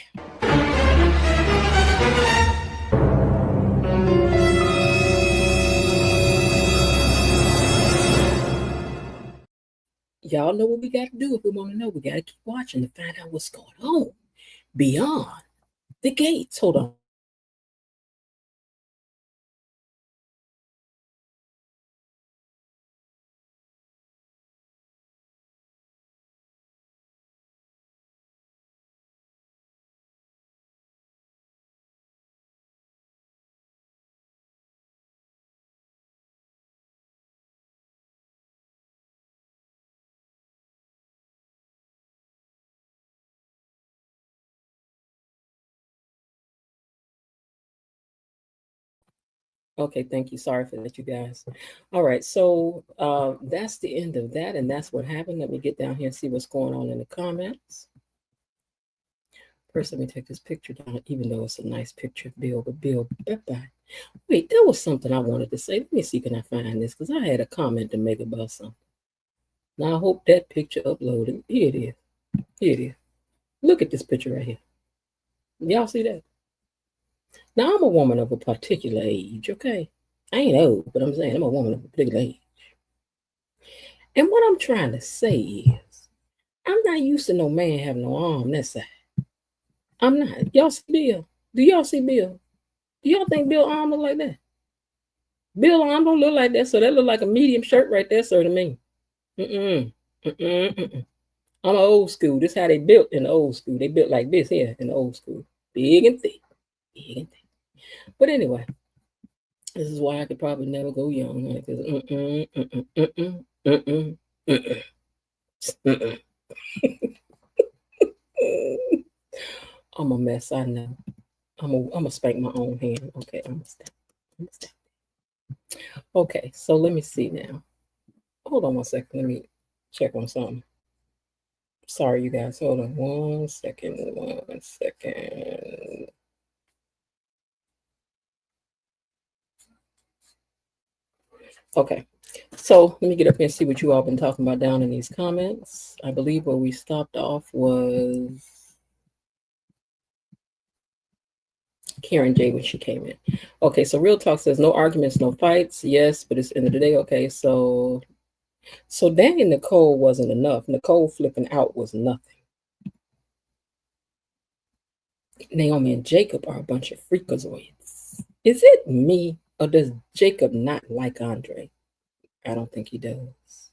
Y'all know what we got to do if we want to know. We got to keep watching to find out what's going on beyond the gates. Hold on. Okay, thank you. Sorry for that, you guys. All right, so that's the end of that, and that's what happened. Let me get down here and see what's going on in the comments. First, let me take this picture down, even though it's a nice picture of Bill, but Bill, bye-bye. Wait, there was something I wanted to say. Let me see, can I find this? Because I had a comment to make about something. Now, I hope that picture uploaded. Here it is. Here it is. Look at this picture right here. Y'all see that? Now, I'm a woman of a particular age, okay? I ain't old, but I'm saying I'm a woman of a particular age. And what I'm trying to say is, I'm not used to no man having no arm that side. I'm not. Y'all see Bill? Do y'all see Bill? Do y'all think Bill arm look like that? Bill arm don't look like that, so that look like a medium shirt right there, sir, to me. Mm-mm. Mm-mm. Mm-mm. I'm old school. This is how they built in the old school. They built like this here in the old school. Big and thick. Big and thick. But anyway, this is why I could probably never go young. Because I'm a mess, I know. I'm gonna spank my own hand. Okay, I'm gonna stop. Okay, so let me see now. Hold on 1 second. Let me check on something. Sorry, you guys. Hold on 1 second. 1 second. Okay, so let me get up here and see what you all been talking about down in these comments. I believe where we stopped off was Karen J when she came in. Okay, so Real Talk says no arguments, no fights. Yes, but it's the end of the day. Okay, so Danny and Nicole wasn't enough. Nicole flipping out was nothing. Naomi and Jacob are a bunch of freakazoids. Is it me, or does Jacob not like Andre? I don't think he does.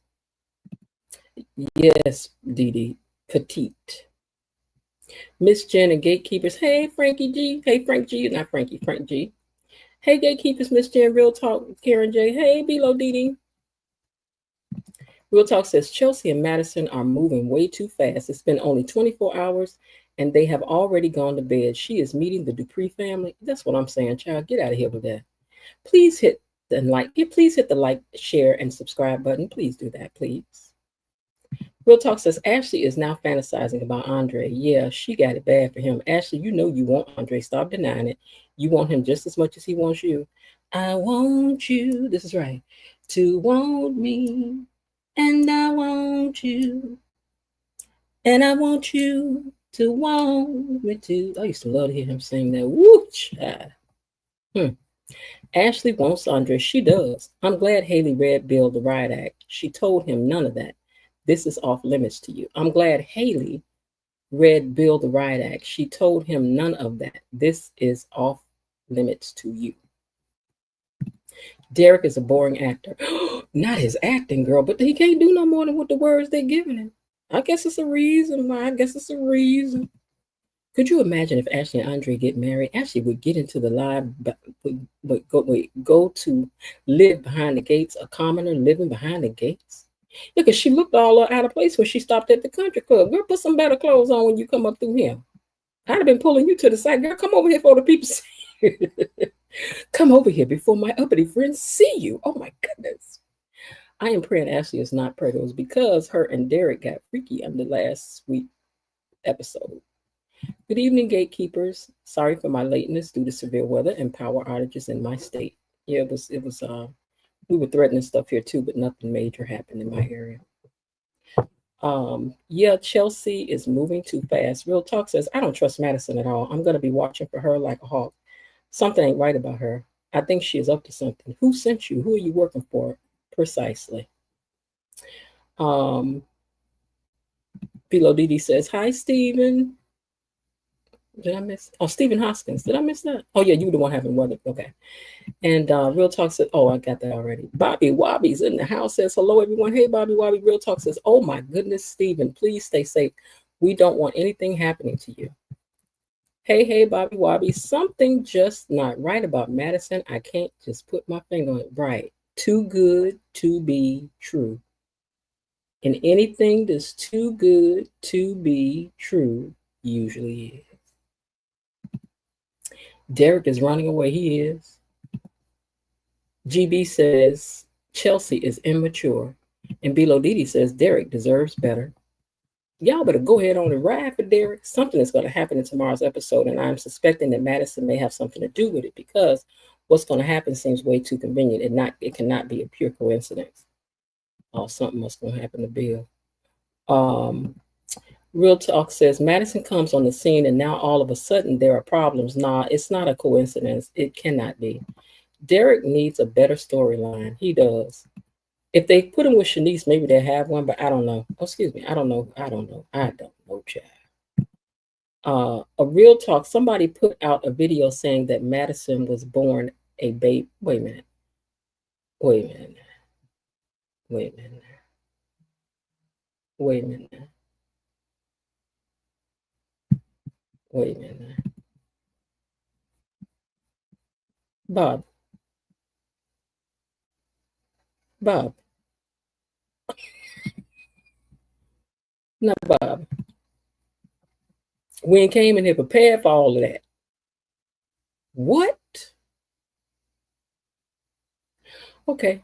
Yes, Dee Dee, petite. Miss Jen and Gatekeepers. Hey, Frankie G. Hey, Frank G. Not Frankie, Frank G. Hey, Gatekeepers, Miss Jen, Real Talk, Karen J. Hey, Bilo Dee Dee. Real Talk says Chelsea and Madison are moving way too fast. It's been only 24 hours and they have already gone to bed. She is meeting the Dupree family. That's what I'm saying, child. Get out of here with that. Please hit the like. Please hit the like, share, and subscribe button. Please do that, please. Real Talk says Ashley is now fantasizing about Andre. Yeah, she got it bad for him. Ashley, you know you want Andre. Stop denying it. You want him just as much as he wants you. I want you, this is right, to want me. And I want you. And I want you to want me too. I used to love to hear him sing that. Woo, child. Ashley wants Andre. She does. I'm glad Haley read Bill the Riot Act. She told him none of that. This is off limits to you. I'm glad Haley read Bill the Riot Act. She told him none of that. This is off limits to you. Derek is a boring actor. Not his acting, girl, but he can't do no more than what the words they're giving him. I guess it's a reason. I guess it's a reason. Could you imagine if Ashley and Andre get married? Ashley would get into the lie, but go to live behind the gates, a commoner living behind the gates. Yeah, because she looked all out of place when she stopped at the country club. Girl, put some better clothes on when you come up through here. I'd have been pulling you to the side. Girl, come over here for the people see. Come over here before my uppity friends see you. Oh my goodness. I am praying Ashley is not pregnant. It was because her and Derek got freaky on the last week episode. Good evening, gatekeepers. Sorry for my lateness due to severe weather and power outages in my state. Yeah, it was we were threatening stuff here too, but nothing major happened in my area. Yeah, Chelsea is moving too fast. Real Talk says, I don't trust Madison at all. I'm gonna be watching for her like a hawk. Something ain't right about her. I think she is up to something. Who sent you? Who are you working for? Precisely. Bilo Didi says, hi, Stephen. Did I miss? Oh, Stephen Hoskins. Did I miss that? Oh, yeah, you were the one having weather. Okay. And Real Talk says, oh, I got that already. Bobby Wobby's in the house says, hello, everyone. Hey, Bobby Wobby. Real Talk says, oh, my goodness, Stephen, please stay safe. We don't want anything happening to you. Hey, Bobby Wobby. Something just not right about Madison. I can't just put my finger on it. Right. Too good to be true. And anything that's too good to be true usually is. Derek is running away. He is. GB says Chelsea is immature. And Bilo Didi says Derek deserves better. Y'all better go ahead on and ride for Derek. Something is going to happen in tomorrow's episode, and I'm suspecting that Madison may have something to do with it because what's going to happen seems way too convenient. It cannot be a pure coincidence. Something must going to happen to Bill. Real Talk says Madison comes on the scene, and now all of a sudden there are problems. Nah, it's not a coincidence. It cannot be. Derek needs a better storyline. He does. If they put him with Shanice, maybe they'll have one, but I don't know. Oh, excuse me. I don't know, child. A Real Talk, somebody put out a video saying that Madison was born a babe. Wait a minute. Wait a minute. Bob. Not Bob. We ain't came in here prepared for all of that. What? Okay.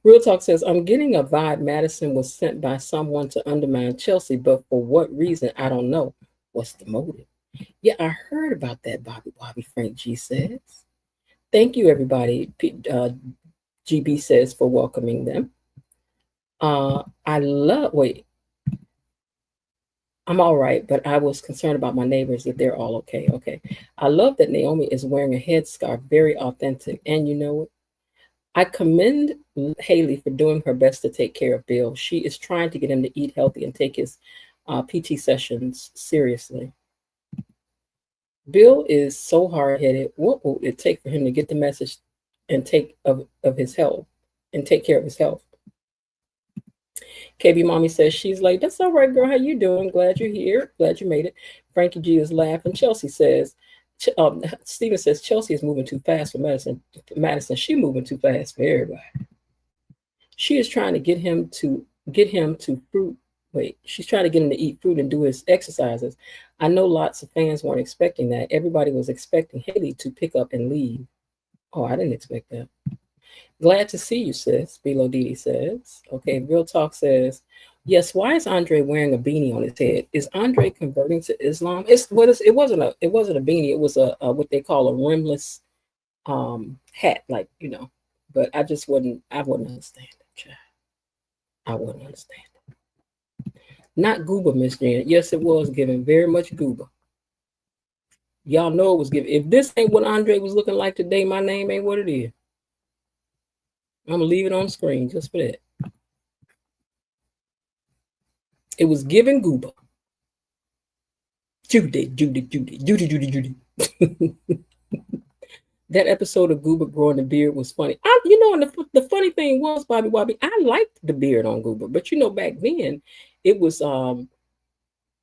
Real Talk says, I'm getting a vibe Madison was sent by someone to undermine Chelsea, but for what reason, I don't know. What's the motive? Yeah, I heard about that, Bobby Frank G says. Thank you, everybody, GB says, for welcoming them. I'm all right, but I was concerned about my neighbors if they're all okay. Okay. I love that Naomi is wearing a headscarf, very authentic. And you know what? I commend Haley for doing her best to take care of Bill. She is trying to get him to eat healthy and take his PT sessions seriously. Bill is so hard-headed. What will it take for him to get the message and take of his health and take care of his health? KB Mommy says she's late. That's all right, girl. How you doing? Glad you're here. Glad you made it. Frankie G is laughing. Chelsea says, Stephen says Chelsea is moving too fast for Madison. She moving too fast for everybody. She is trying to get him to fruit. Wait, she's trying to get him to eat fruit and do his exercises. I know lots of fans weren't expecting that. Everybody was expecting Haley to pick up and leave. Oh, I didn't expect that. Glad to see you, sis. Bilo Didi says. Okay, Real Talk says, yes, why is Andre wearing a beanie on his head? Is Andre converting to Islam? It wasn't a beanie, it was a what they call a rimless hat, like, you know. But I wouldn't understand it, child. I wouldn't understand it. Not goober, Miss Jan. Yes, it was given very much goober. Y'all know it was given. If this ain't what Andre was looking like today, my name ain't what it is. I'm going to leave it on the screen just for that. It was given goober. Judy. That episode of Goober growing the beard was funny. And the funny thing was, Bobby Wobby, I liked the beard on Goober, but back then, it was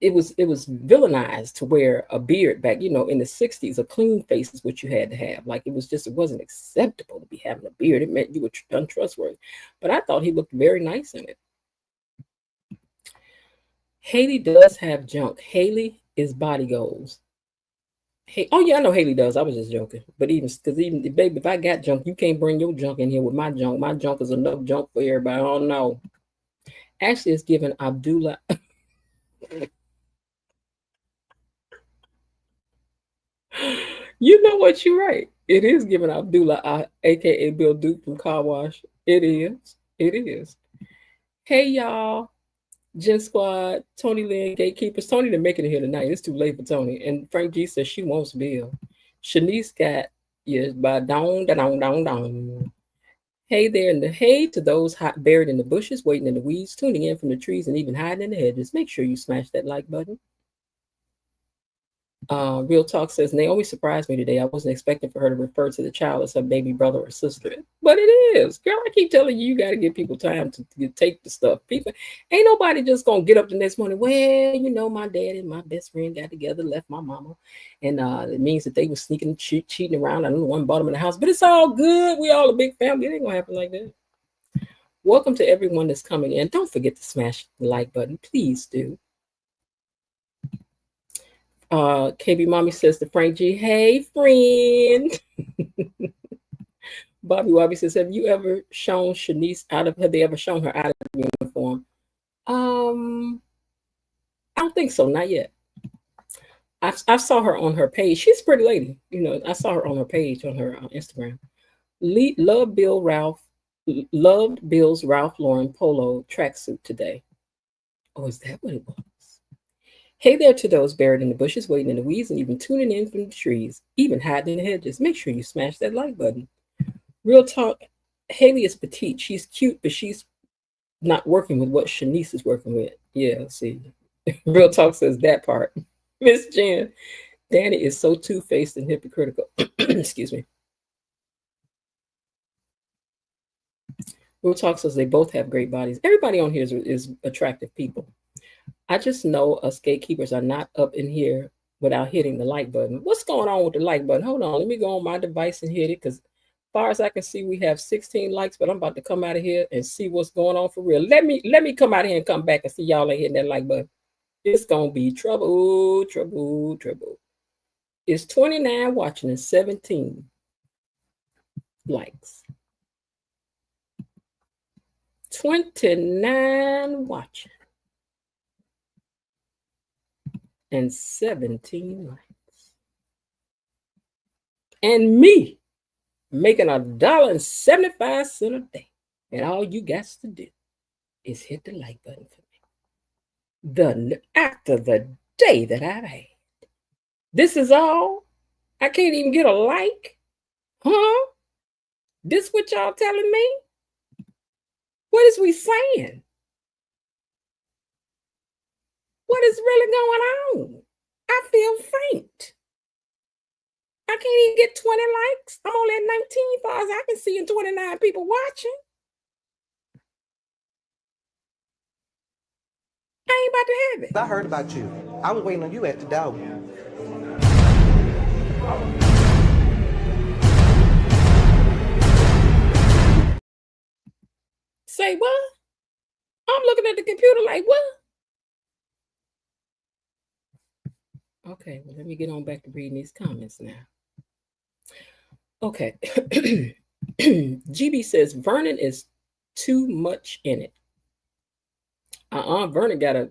it was villainized to wear a beard back, in the 60s. A clean face is what you had to have. Like, it wasn't acceptable to be having a beard. It meant you were untrustworthy. But I thought he looked very nice in it. Haley does have junk. Haley is body goals. Hey, oh yeah, I know Haley does. I was just joking. But even baby, if I got junk, you can't bring your junk in here with my junk. My junk is enough junk for everybody. Oh no. Actually, it's given Abdullah. You know what? You're right. It is giving Abdullah, aka Bill Duke from Car Wash. It is. It is. Hey y'all, Gen Squad, Tony Lynn, Gatekeepers. Tony didn't make it here tonight. It's too late for Tony. And Frank G says she wants Bill. Shanice got yes by down. Hey there, and hey to those buried in the bushes, waiting in the weeds, tuning in from the trees, and even hiding in the hedges. Make sure you smash that like button. Real Talk says, Naomi surprised me today. I wasn't expecting for her to refer to the child as her baby brother or sister. But it is. Girl, I keep telling you, you got to give people time to take the stuff. People, ain't nobody just going to get up the next morning, well, my dad and my best friend got together, left my mama. And it means that they were sneaking, cheating around. I don't know, one bought them in the house. But it's all good. We all a big family. It ain't going to happen like that. Welcome to everyone that's coming in. Don't forget to smash the like button. Please do. KB Mommy says to Frank G, hey, friend. Bobby Wobby says, have you ever shown Shanice have they ever shown her out of uniform? I don't think so, not yet. I saw her on her page. She's a pretty lady. I saw her on her page on her Instagram. Loved Bill's Ralph Lauren polo tracksuit today. Oh, is that what it was? Hey there to those buried in the bushes, waiting in the weeds, and even tuning in from the trees, even hiding in the hedges. Make sure you smash that like button. Real talk, Haley is petite. She's cute, but she's not working with what Shanice is working with. Yeah, see. Real talk says that part. Miss Jen, Danny is so two-faced and hypocritical. Excuse me. Real talk says they both have great bodies. Everybody on here is attractive people. I just know us gatekeepers are not up in here without hitting the like button. What's going on with the like button? Hold on. Let me go on my device and hit it, because as far as I can see, we have 16 likes, but I'm about to come out of here and see what's going on for real. Let me come out of here and come back and see y'all ain't hitting that like button. It's going to be trouble. It's 29 watching and 17 likes. 29 watching and 17 likes. And me making $1.75 a day. And all you got to do is hit the like button for me. After the day that I've had. This is all? I can't even get a like? Huh? This what y'all telling me? What is we saying? What is really going on? I feel faint. I can't even get 20 likes. I'm only at 19 far as I can see, and 29 people watching. I ain't about to have it. I heard about you. I was waiting on you at the door. Say what? I'm looking at the computer like, what? Okay, well, let me get on back to reading these comments now. Okay. GB says Vernon is too much in it. Vernon gotta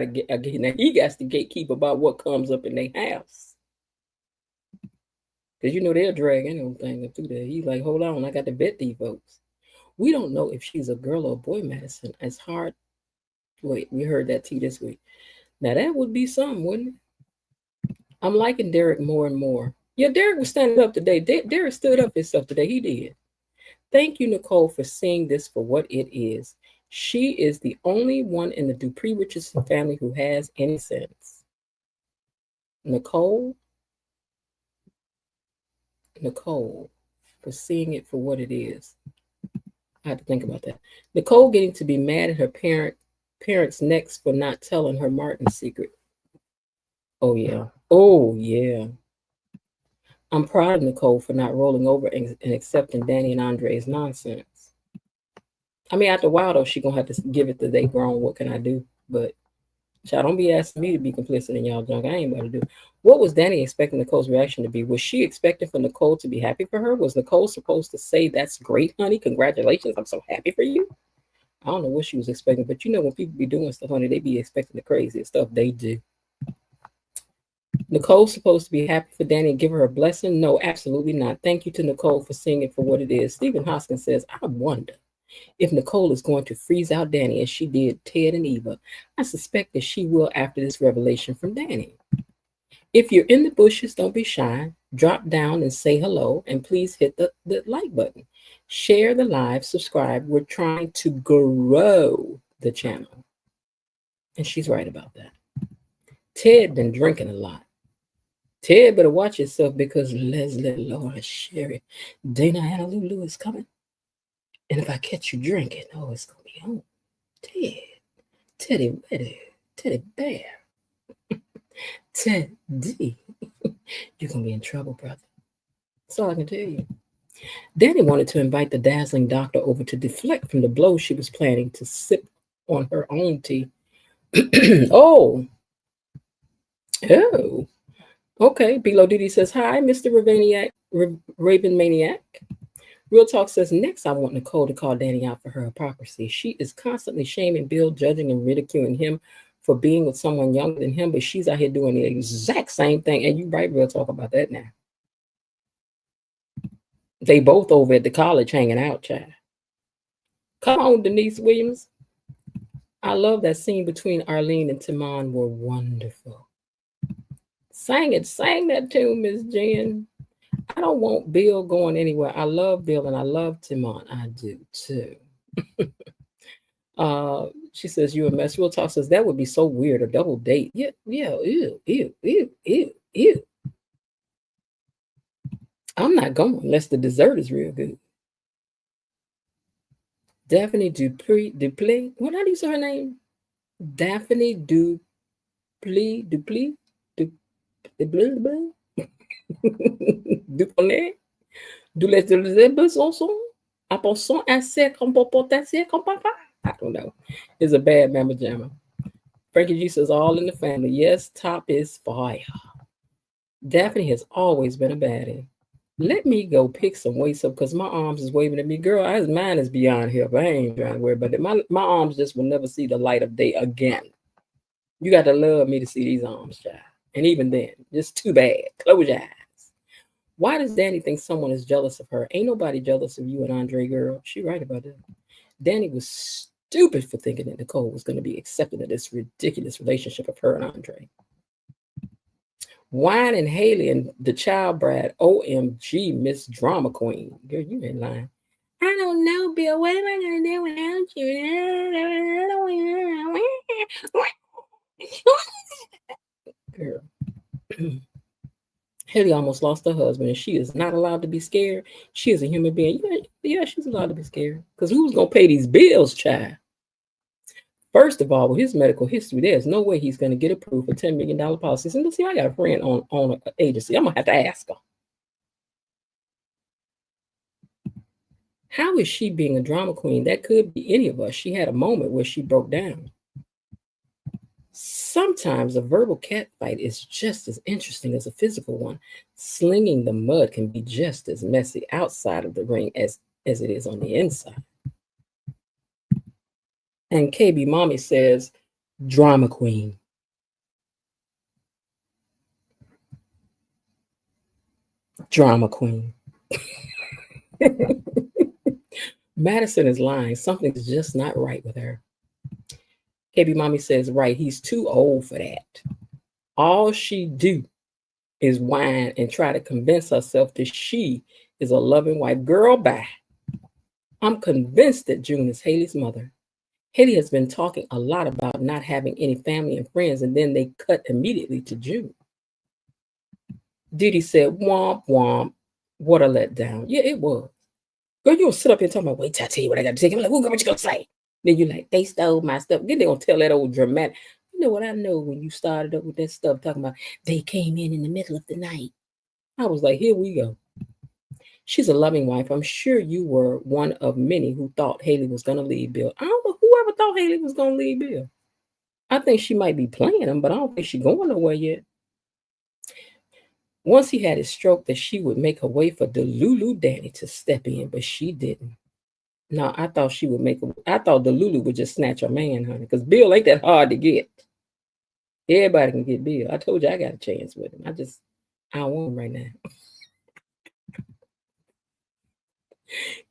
get now. He got to gatekeep about what comes up in their house, because they'll drag anything through there. He's like, hold on, I got to vet these folks. We don't know if she's a girl or a boy, Madison. It's hard. Wait, we heard that tea this week. Now that would be something, wouldn't it? I'm liking Derek more and more. Yeah, Derek was standing up today. Derek stood up himself today. He did. Thank you, Nicole, for seeing this for what it is. She is the only one in the Dupree Richardson family who has any sense. Nicole, for seeing it for what it is. I had to think about that. Nicole getting to be mad at her parents next for not telling her Martin's secret. Oh yeah. Oh yeah. I'm proud of Nicole for not rolling over and accepting Danny and Andre's nonsense. I mean, after a while though, she gonna have to give it to they grown. What can I do? But child, don't be asking me to be complicit in y'all junk. I ain't about to do. What was Danny expecting Nicole's reaction to be? Was she expecting for Nicole to be happy for her? Was Nicole supposed to say, "That's great, honey. Congratulations. I'm so happy for you"? I don't know what she was expecting, but you know when people be doing stuff, honey, they be expecting the craziest stuff. They do. Nicole's supposed to be happy for Danny and give her a blessing? No, absolutely not. Thank you to Nicole for seeing it for what it is. Stephen Hoskins says, I wonder if Nicole is going to freeze out Danny as she did Ted and Eva. I suspect that she will after this revelation from Danny. If you're in the bushes, don't be shy. Drop down and say hello, and please hit the like button. Share the live, subscribe. We're trying to grow the channel. And she's right about that. Ted been drinking a lot. Ted better watch yourself because Leslie, Laura, Sherry, Dana, Anna Lulu is coming. And if I catch you drinking, oh, it's going to be on. Ted, Teddy Reddy, Teddy Bear, Teddy, you're going to be in trouble, brother. That's all I can tell you. Danny wanted to invite the dazzling doctor over to deflect from the blow she was planning to sip on her own tea. Oh. Okay. Bilo Didi says, hi, Mr. Raven Maniac. Real Talk says, next I want Nicole to call Danny out for her hypocrisy. She is constantly shaming Bill, judging and ridiculing him for being with someone younger than him, but she's out here doing the exact same thing. And you right, Real Talk about that now. They both over at the college hanging out, child. Come on, Denise Williams. I love that scene between Arlene and Timon were wonderful. Sang that tune, Miss Jen. I don't want Bill going anywhere. I love Bill and I love Timon. I do too. She says, you a mess. Real Talk says, that would be so weird, a double date. Yeah, ew. I'm not going unless the dessert is real good. Daphne Duplay. What do you say her name? Daphne Duplay. Duponnet. I don't know. It's a bad mamma jamma. Frankie G says, all in the family. Yes, top is fire. Daphne has always been a baddie. Let me go pick some weights up because my arms is waving at me. Girl, mine is beyond here, but I ain't trying to worry about it. My arms just will never see the light of day again. You got to love me to see these arms, child. And even then, just too bad. Close your eyes. Why does Danny think someone is jealous of her? Ain't nobody jealous of you and Andre, girl. She right about that. Danny was stupid for thinking that Nicole was going to be accepting of this ridiculous relationship of her and Andre. Wine and Haley and the child bride, OMG, Miss Drama Queen. Girl, you ain't lying. I don't know, Bill. What am I going to do without you? Girl. Haley almost lost her husband, and she is not allowed to be scared. She is a human being. Yeah, she's allowed to be scared. Because who's going to pay these bills, child? First of all, with his medical history, there's no way he's going to get approved for $10 million policies. And see, I got a friend on an agency. I'm going to have to ask her. How is she being a drama queen? That could be any of us. She had a moment where she broke down. Sometimes a verbal catfight is just as interesting as a physical one. Slinging the mud can be just as messy outside of the ring as it is on the inside. And KB Mommy says, drama queen. Drama queen. Madison is lying. Something's just not right with her. KB Mommy says, right, he's too old for that. All she do is whine and try to convince herself that she is a loving wife. Girl, bye. I'm convinced that June is Haley's mother. Haley has been talking a lot about not having any family and friends, and then they cut immediately to June. Diddy said, womp womp. What a letdown. Yeah, it was. Girl, you don't sit up here talking about, wait till I tell you what I got to say. I'm like, what you gonna say? Then you're like, they stole my stuff. Then they gonna tell that old dramatic. You know what I know when you started up with that stuff talking about they came in the middle of the night. I was like, here we go. She's a loving wife. I'm sure you were one of many who thought Haley was gonna leave Bill. I don't know whoever thought Haley was gonna leave Bill. I think she might be playing him, but I don't think she's going nowhere yet. Once he had his stroke, that she would make her way for Delulu Danny to step in, but she didn't. No, I thought she would make. I thought Delulu would just snatch her man, honey, because Bill ain't that hard to get. Everybody can get Bill. I told you I got a chance with him. I don't want him right now.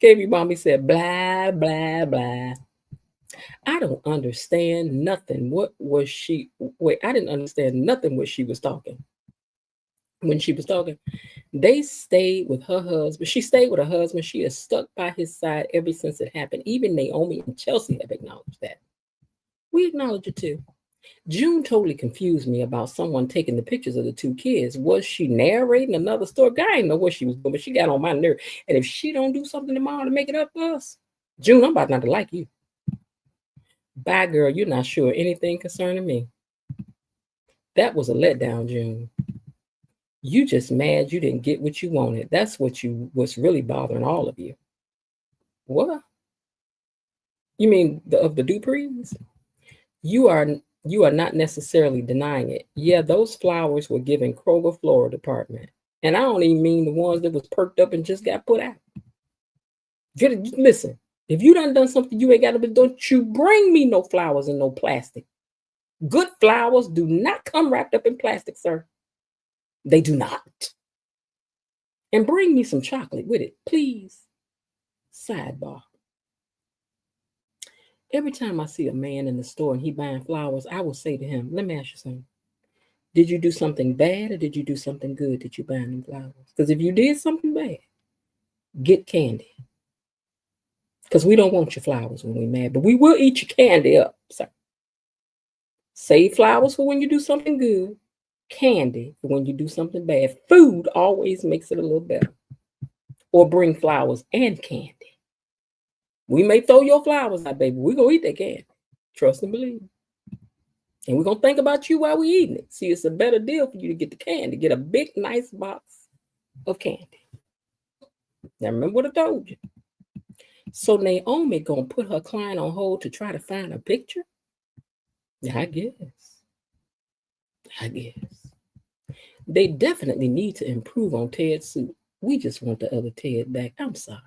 KB Mommy said, blah, blah, blah. I don't understand nothing. What was she? Wait, I didn't understand nothing what she was talking. When she was talking, they stayed with her husband. She stayed with her husband. She is stuck by his side ever since it happened. Even Naomi and Chelsea have acknowledged that. We acknowledge it too. June totally confused me about someone taking the pictures of the two kids. Was she narrating another story? God, I didn't know what she was doing, but she got on my nerve. And if she don't do something tomorrow to make it up for us, June, I'm about not to like you. Bye, girl. You're not sure anything concerning me. That was a letdown, June. You just mad you didn't get what you wanted. That's what's really bothering all of you. What? You mean of the Duprees? You are not necessarily denying it. Yeah, those flowers were given Kroger Floral Department. And I don't even mean the ones that was perked up and just got put out. Listen, if you done something you ain't got to do, don't you bring me no flowers in no plastic. Good flowers do not come wrapped up in plastic, sir. They do not. And bring me some chocolate with it, please. Sidebar. Every time I see a man in the store and he buying flowers, I will say to him, let me ask you something. Did you do something bad or did you do something good that you buying them flowers? Because if you did something bad, get candy. Because we don't want your flowers when we're mad, but we will eat your candy up. So save flowers for when you do something good. Candy for when you do something bad. Food always makes it a little better. Or bring flowers and candy. We may throw your flowers out, baby. We're going to eat that candy. Trust and believe. And we're going to think about you while we're eating it. See, it's a better deal for you to get the candy. Get a big, nice box of candy. Now, remember what I told you. So Naomi going to put her client on hold to try to find a picture? I guess. They definitely need to improve on Ted's suit. We just want the other Ted back. I'm sorry.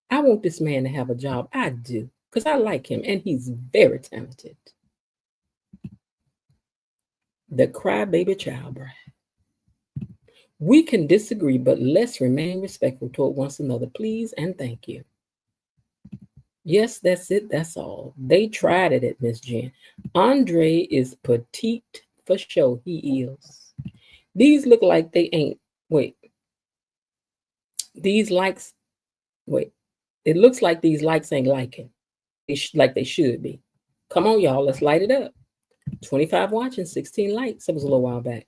I want this man to have a job. I do. Because I like him. And he's very talented. The crybaby child bride. We can disagree, but let's remain respectful toward one another, please and thank you. Yes, that's it. That's all. They tried it at Miss Jen. Andre is petite for sure. He is. These look like they ain't. Wait. These likes. Wait. It looks like these likes ain't liking. Like they should be. Come on, y'all. Let's light it up. 25 watching, 16 likes. That was a little while back.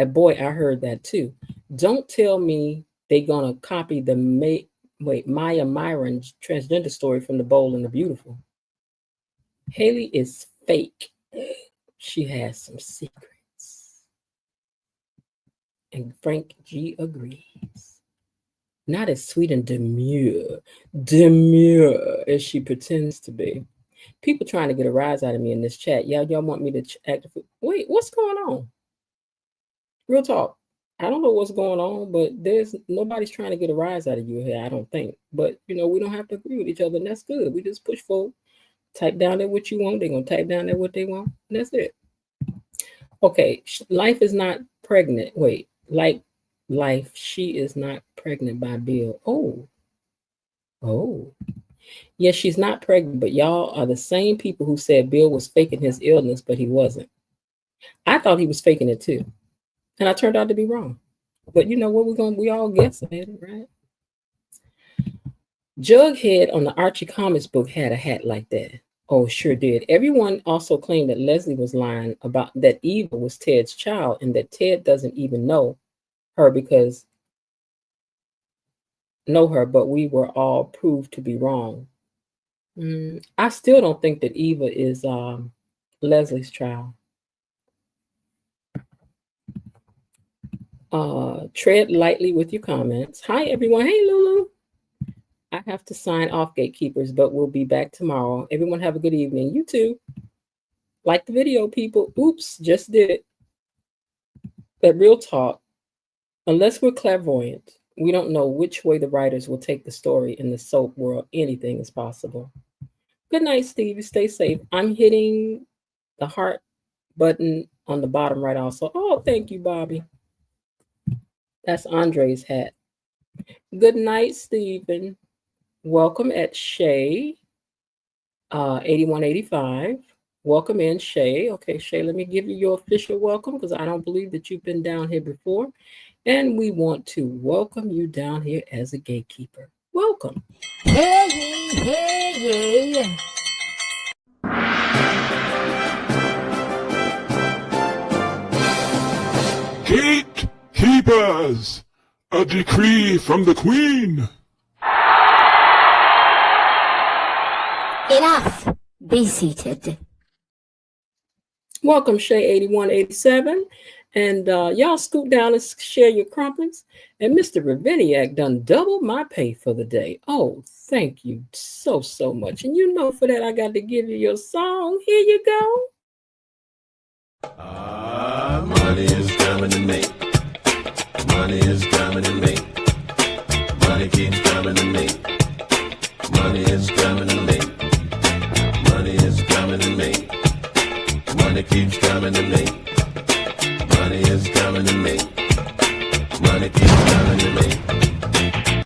Boy, I heard that too. Don't tell me they're going to copy the Maya Myron transgender story from The Bold and the Beautiful. Haley is fake. She has some secrets. And Frank G agrees. Not as sweet and demure as she pretends to be. People trying to get a rise out of me in this chat. Y'all want me to act? Wait, what's going on? Real talk. I don't know what's going on, but nobody's trying to get a rise out of you here, I don't think. But, we don't have to agree with each other, and that's good. We just push forward. Type down there what you want. They're going to type down there what they want. And that's it. Okay, life is not pregnant. Wait, like life, she is not pregnant by Bill. Oh. Yes, she's not pregnant, but y'all are the same people who said Bill was faking his illness, but he wasn't. I thought he was faking it too. And I turned out to be wrong. But you know what? We all guess at it, right? Jughead on the Archie Comics book had a hat like that. Oh, sure did. Everyone also claimed that Leslie was lying about that Eva was Ted's child and that Ted doesn't even know her because know her, but we were all proved to be wrong. I still don't think that Eva is Leslie's child. Tread lightly with your comments. Hi, everyone. Hey, Lulu. I have to sign off, gatekeepers, but we'll be back tomorrow. Everyone have a good evening. You too. Like the video, people. Oops, just did it. But real talk, unless we're clairvoyant, we don't know which way the writers will take the story in the soap world. Anything is possible. Good night, Stevie. Stay safe. I'm hitting the heart button on the bottom right also. Oh, thank you, Bobby. That's Andre's hat. Good night, Stephen. Welcome at Shay, 8185. Welcome in, Shay. Okay, Shay, let me give you your official welcome because I don't believe that you've been down here before. And we want to welcome you down here as a gatekeeper. Welcome. Hear ye, hear ye. Gatekeepers! A decree from the Queen! Enough. Be seated. Welcome, Shay 8187. And y'all scoot down and share your crumpets. And Mr. Raviniak done doubled my pay for the day. Oh, thank you so much. And you know for that I got to give you your song. Here you go. Money is coming to me. Money is coming to me. Money keeps coming to me. Money is coming to me. Money is coming to me. Money keeps coming to me. Money is coming to me. Money keeps coming to me.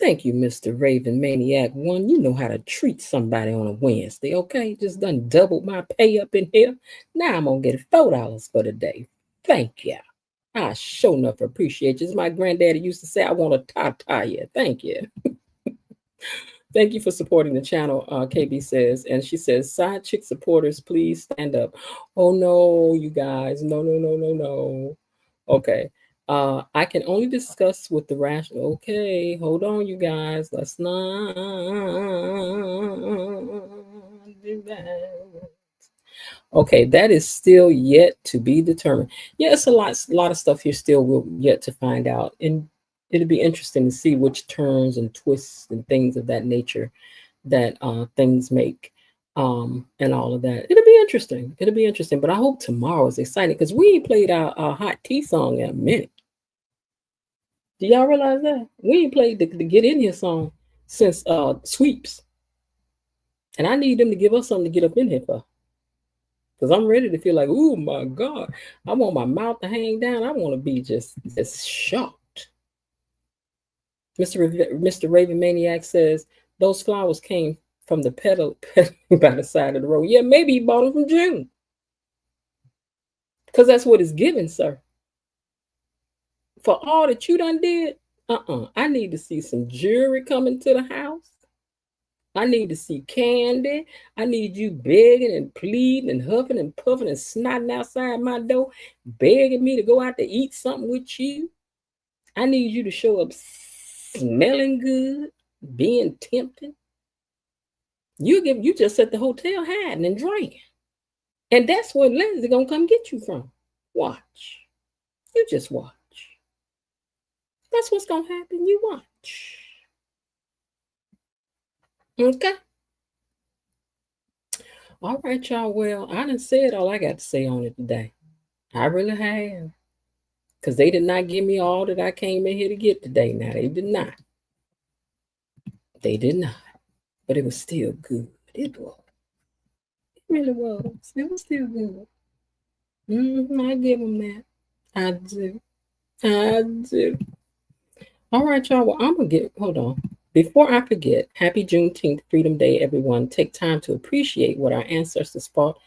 Thank you, Mr. Raven Maniac 1. You know how to treat somebody on a Wednesday, okay? Just done doubled my pay up in here. Now I'm going to get $4 for the day. Thank you. I sure enough appreciate you. As my granddaddy used to say, I want to ta-ta you. Thank you. Thank you for supporting the channel, KB says. And she says, side chick supporters, please stand up. Oh, no, you guys. No. Okay. I can only discuss with the rational. Okay, hold on, you guys. Let's not do that. Okay, that is still yet to be determined. Yeah, it's a lot of stuff here still we'll yet to find out. And it'll be interesting to see which turns and twists and things of that nature that things make and all of that. It'll be interesting. But I hope tomorrow is exciting because we ain't played our hot tea song in a minute. Do y'all realize that? We ain't played the Get In Here song since Sweeps. And I need them to give us something to get up in here for. Because I'm ready to feel like, oh my God, I want my mouth to hang down. I want to be just shocked. Mr. Raven Maniac says, those flowers came from the peddler by the side of the road. Yeah, maybe he bought them from June. Because that's what it's given, sir. For all that you done did, I need to see some jewelry coming to the house. I need to see candy. I need you begging and pleading and huffing and puffing and snotting outside my door, begging me to go out to eat something with you. I need you to show up smelling good, being tempting. You just at the hotel hiding and drinking. And that's where Leslie gonna come get you from. Watch. You just watch. That's what's gonna happen. You watch. Okay. All right, y'all. Well, I done said all I got to say on it today. I really have. Because they did not give me all that I came in here to get today. Now, they did not. They did not. But it was still good. It was. It really was. It was still good. I give them that. I do. All right, y'all. Well, I'm going to hold on. Before I forget, happy Juneteenth, Freedom Day, everyone. Take time to appreciate what our ancestors fought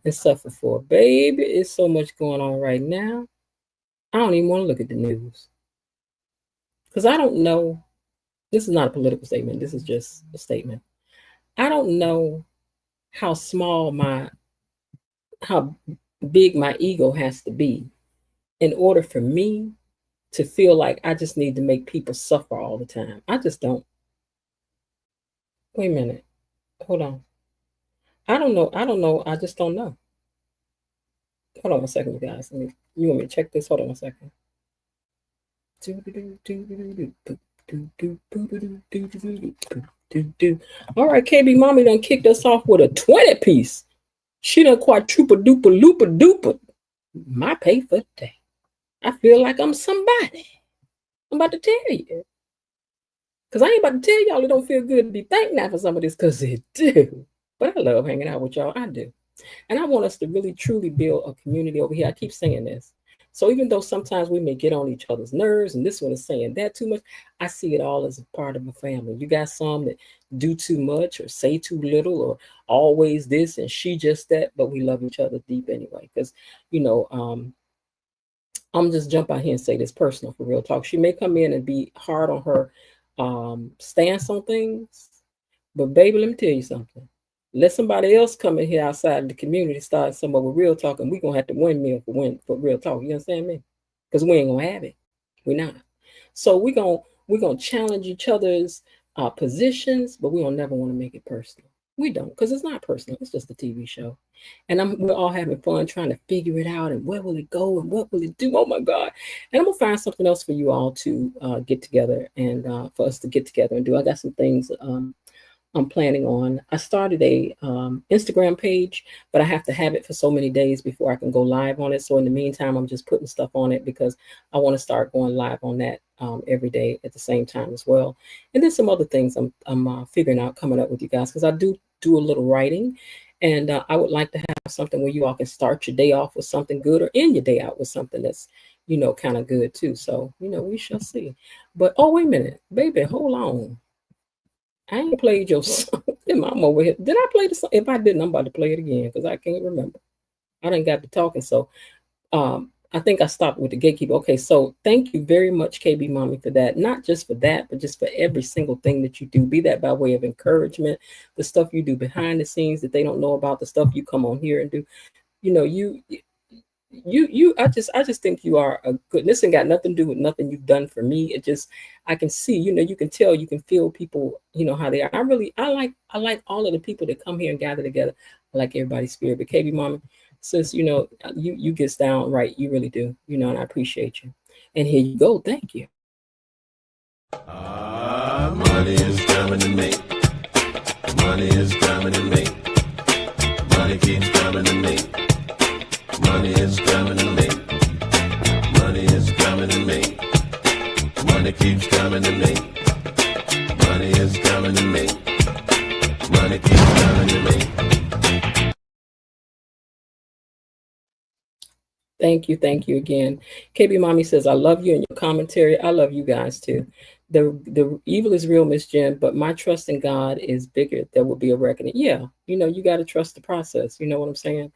and suffered for. Baby, it's so much going on right now. I don't even want to look at the news. Because I don't know. This is not a political statement. This is just a statement. I don't know how big my ego has to be in order for me to feel like I just need to make people suffer all the time. I just don't. Wait a minute. Hold on. I don't know. I don't know. I just don't know. Hold on one second, you guys. You want me to check this? Hold on one second. All right, KB Mommy done kicked us off with a 20 piece. She done quadruple duper looper duper. My pay for the day. I feel like I'm somebody. I'm about to tell you. Because I ain't about to tell y'all it don't feel good to be thanked now for some of this, because it do. But I love hanging out with y'all. I do. And I want us to really, truly build a community over here. I keep saying this. So even though sometimes we may get on each other's nerves and this one is saying that too much, I see it all as a part of a family. You got some that do too much or say too little or always this and she just that, but we love each other deep anyway. Because, I'm just jump out here and say this personal for real talk. She may come in and be hard on her stance on things, but baby, let me tell you something. Let somebody else come in here outside of the community, start some of a real talk, and we're gonna have to windmill for real talk. You understand me? Because we ain't gonna have it. We're not. So we're gonna challenge each other's positions, but we don't never want to make it personal. We don't, because it's not personal. It's just a TV show, and we're all having fun trying to figure it out and where will it go and what will it do? Oh my God! And I'm gonna find something else for you all to get together and for us to get together and do. I got some things I'm planning on. I started a Instagram page, but I have to have it for so many days before I can go live on it. So in the meantime, I'm just putting stuff on it because I want to start going live on that every day at the same time as well. And then some other things I'm figuring out coming up with you guys, because I do a little writing, and I would like to have something where you all can start your day off with something good or end your day out with something that's kind of good too. So we shall see. But oh, wait a minute, baby, hold on. I ain't played your song. I'm over here. Did I play the song? If I didn't, I'm about to play it again because I can't remember. I done got to talking. So I think I stopped with the gatekeeper. Okay, so thank you very much, KB Mommy, for that. Not just for that, but just for every single thing that you do. Be that by way of encouragement, the stuff you do behind the scenes that they don't know about, the stuff you come on here and do. I just think you are a good. This ain't got nothing to do with nothing you've done for me. It just, I can see, you can tell, you can feel people, how they are. I like all of the people that come here and gather together. I like everybody's spirit. But KB Mama, sis, you get down right. You really do, and I appreciate you. And here you go. Thank you. Money is coming to me. Money is coming to me. Money keeps coming to me. Money is coming to me. Money is coming to me. Money keeps coming to me. Money is coming to me. Money keeps coming to me. Thank you again. KB Mommy says, I love you and your commentary. I love you guys too. The evil is real, Miss Jen, but my trust in God is bigger. There will be a reckoning. Yeah, you got to trust the process. You know what I'm saying?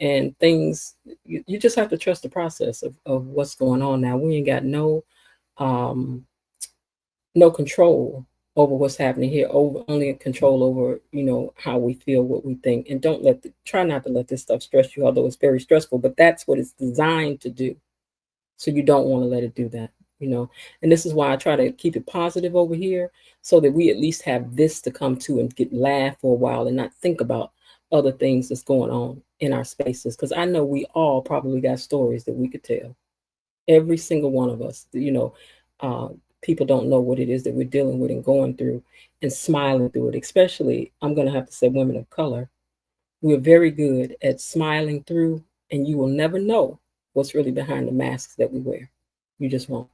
And things, you just have to trust the process of what's going on now. We ain't got no control over what's happening here, only control over, how we feel, what we think. And try not to let this stuff stress you, although it's very stressful, but that's what it's designed to do. So you don't want to let it do that, and this is why I try to keep it positive over here, so that we at least have this to come to and laugh for a while and not think about other things that's going on in our spaces. Because I know we all probably got stories that we could tell. Every single one of us, people don't know what it is that we're dealing with and going through and smiling through it. Especially, I'm going to have to say, women of color. We're very good at smiling through, and you will never know what's really behind the masks that we wear. You just won't.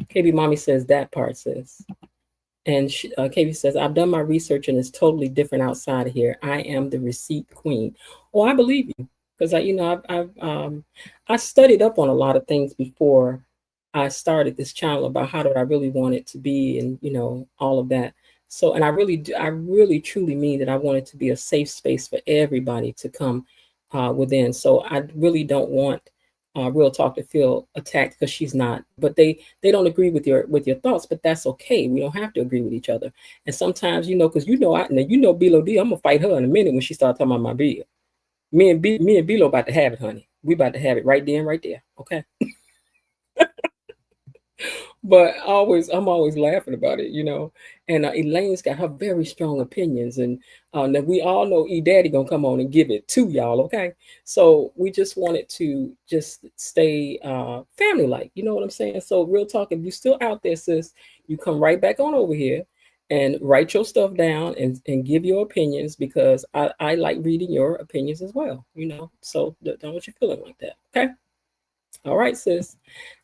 KB Mommy says that part, sis. And KB says, I've done my research and it's totally different outside of here. I am the receipt queen. Oh, I believe you. Because I studied up on a lot of things before I started this channel about how did I really want it to be, and all of that. So, and I really truly mean that I want it to be a safe space for everybody to come within. So I really don't want Real Talk to feel attacked, because she's not. But they don't agree with your thoughts, but that's okay. We don't have to agree with each other. And sometimes, because Bilo D, I'm gonna fight her in a minute when she starts talking about my bill. Me and Bilo about to have it, honey. We about to have it right then, right there. Okay. But I'm always laughing about it, you know. And Elaine's got her very strong opinions, and now we all know E Daddy gonna come on and give it to y'all, okay? So we just wanted to just stay family like, you know what I'm saying? So real talk, if you still out there, sis, you come right back on over here and write your stuff down and give your opinions because I like reading your opinions as well, you know. So don't want you feeling like that, okay? All right, sis.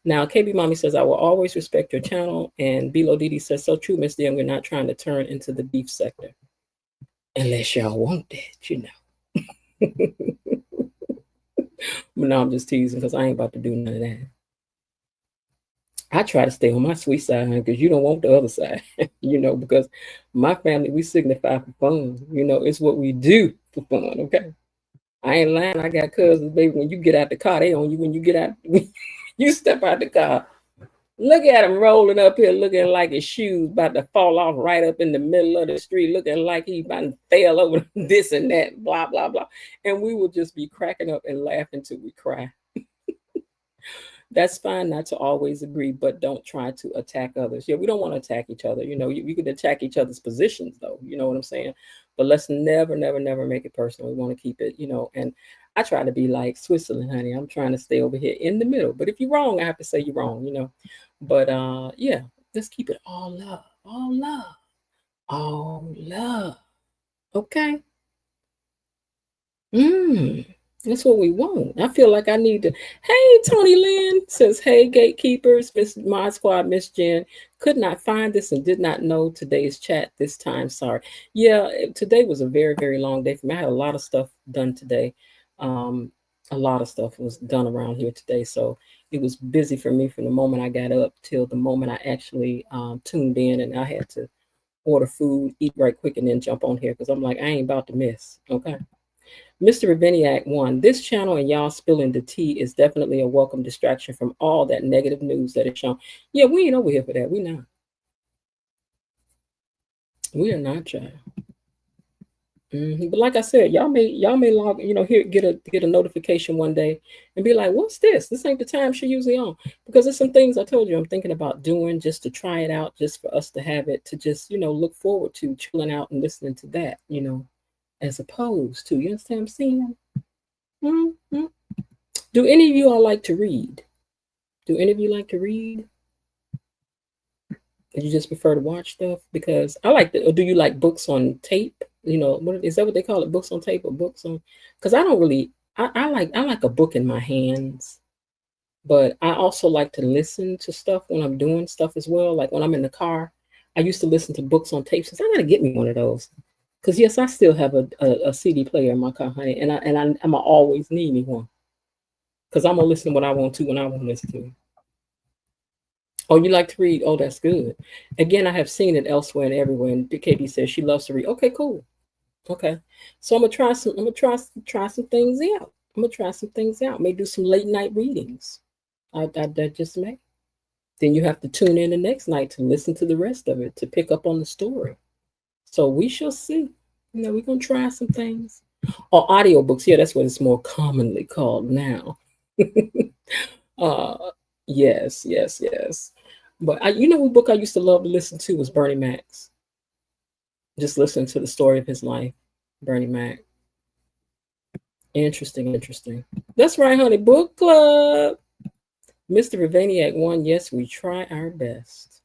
Now, KB Mommy says, I will always respect your channel. And Bilo Didi says, so true, Miss Young, we're not trying to turn into the beef sector. Unless y'all want that, you know. But no, I'm just teasing because I ain't about to do none of that. I try to stay on my sweet side, because you don't want the other side, you know, because my family, we signify for fun. You know, it's what we do for fun, okay? I ain't lying. I got cousins, baby. When you get out the car, they on you. When you get out, when you step out the car, look at him rolling up here, looking like his shoes about to fall off right up in the middle of the street, looking like he about to fail over this and that, blah, blah, blah. And we will just be cracking up and laughing till we cry. That's fine not to always agree, but don't try to attack others. Yeah, we don't want to attack each other. You know, you can attack each other's positions, though. You know what I'm saying? But let's never, never, never make it personal. We want to keep it, you know. And I try to be like Switzerland, honey. I'm trying to stay over here in the middle. But if you're wrong, I have to say you're wrong, you know. But yeah, let's keep it all love, all love, all love. Okay. That's what we want. I feel like I need to. Hey, Tony Lynn says, hey, gatekeepers, Miss Mod Squad, Miss Jen. Could not find this and did not know today's chat this time. Sorry. Yeah, today was a very, very long day for me. I had a lot of stuff done today. A lot of stuff was done around here today. So it was busy for me from the moment I got up till the moment I actually tuned in, and I had to order food, eat right quick, and then jump on here because I'm like, I ain't about to miss. Okay. Mr. Raviniak 1, this channel and y'all spilling the tea is definitely a welcome distraction from all that negative news that is shown. Yeah, we ain't over here for that. We not. We are not, child. But like I said, y'all may log, you know, here get a notification one day and be like, what's this? This ain't the time she usually on. Because there's some things I told you I'm thinking about doing just to try it out, just for us to have it, to just, you know, look forward to chilling out and listening to that, you know, as opposed to, you understand what I'm saying? Mm-hmm. Do any of you all like to read? Do any of you like to read? Or you just prefer to watch stuff? Because I like or do you like books on tape? You know, what is that what they call it? Books on tape or books on? Because I don't really, I like a book in my hands, but I also like to listen to stuff when I'm doing stuff as well. Like when I'm in the car, I used to listen to books on tape. Since I gotta get me one of those. Because yes, I still have a CD player in my car, honey, and I'm always need me one. Because I'm gonna listen to what I want to when I want to listen to it. Oh, you like to read? Oh, that's good. Again, I have seen it elsewhere and everywhere. And KB says she loves to read. Okay, cool. Okay, so I'm gonna try some things out. I'm gonna try some things out. May do some late night readings. I just may. Then you have to tune in the next night to listen to the rest of it to pick up on the story. So we shall see. You know, we're gonna try some things. Or audiobooks. Yeah, that's what it's more commonly called now. Yes. But you know what book I used to love to listen to was Bernie Mac's. Just listening to the story of his life, Bernie Mac. Interesting. That's right, honey. Book club. Mr. Ravaniac 1, yes, we try our best.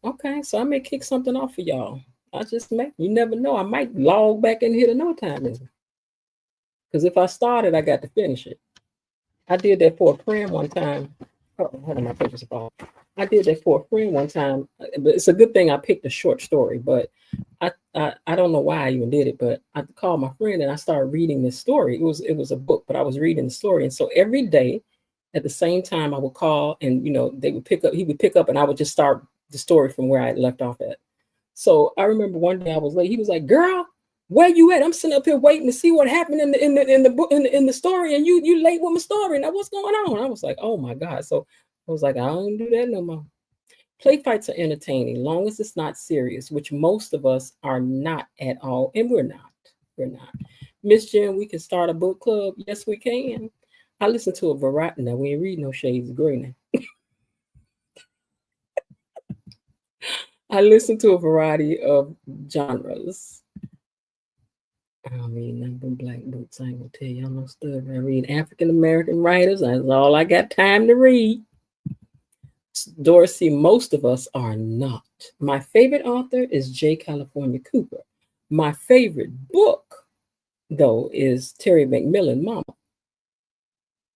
Okay, so I may kick something off for y'all. I just may. You never know. I might log back in here to no time. Because if I started, I got to finish it. I did that for a friend one time. Oh, hold on, my pictures are off. I did that for a friend one time, but it's a good thing I picked a short story. But I don't know why I even did it, but I called my friend and I started reading this story. It was a book, but I was reading the story, and so every day, at the same time, I would call, and you know they would pick up. He would pick up, and I would just start the story from where I had left off at. So I remember one day I was late. He was like, "Girl, where you at? I'm sitting up here waiting to see what happened in the book in the story, and you late with my story. Now what's going on?" I was like, "Oh my God!" So I was like, "I don't do that no more." Play fights are entertaining, long as it's not serious, which most of us are not at all, and we're not. Miss Jen, we can start a book club. Yes, we can. I listen to a variety. Now, we ain't read no Shades of Grey now. I listen to a variety of genres. I don't read nothing but black books. I ain't gonna tell y'all no story. I read African American writers. That's all I got time to read. Dorsey, most of us are not. My favorite author is J. California Cooper. My favorite book, though, is Terry McMillan, Mama.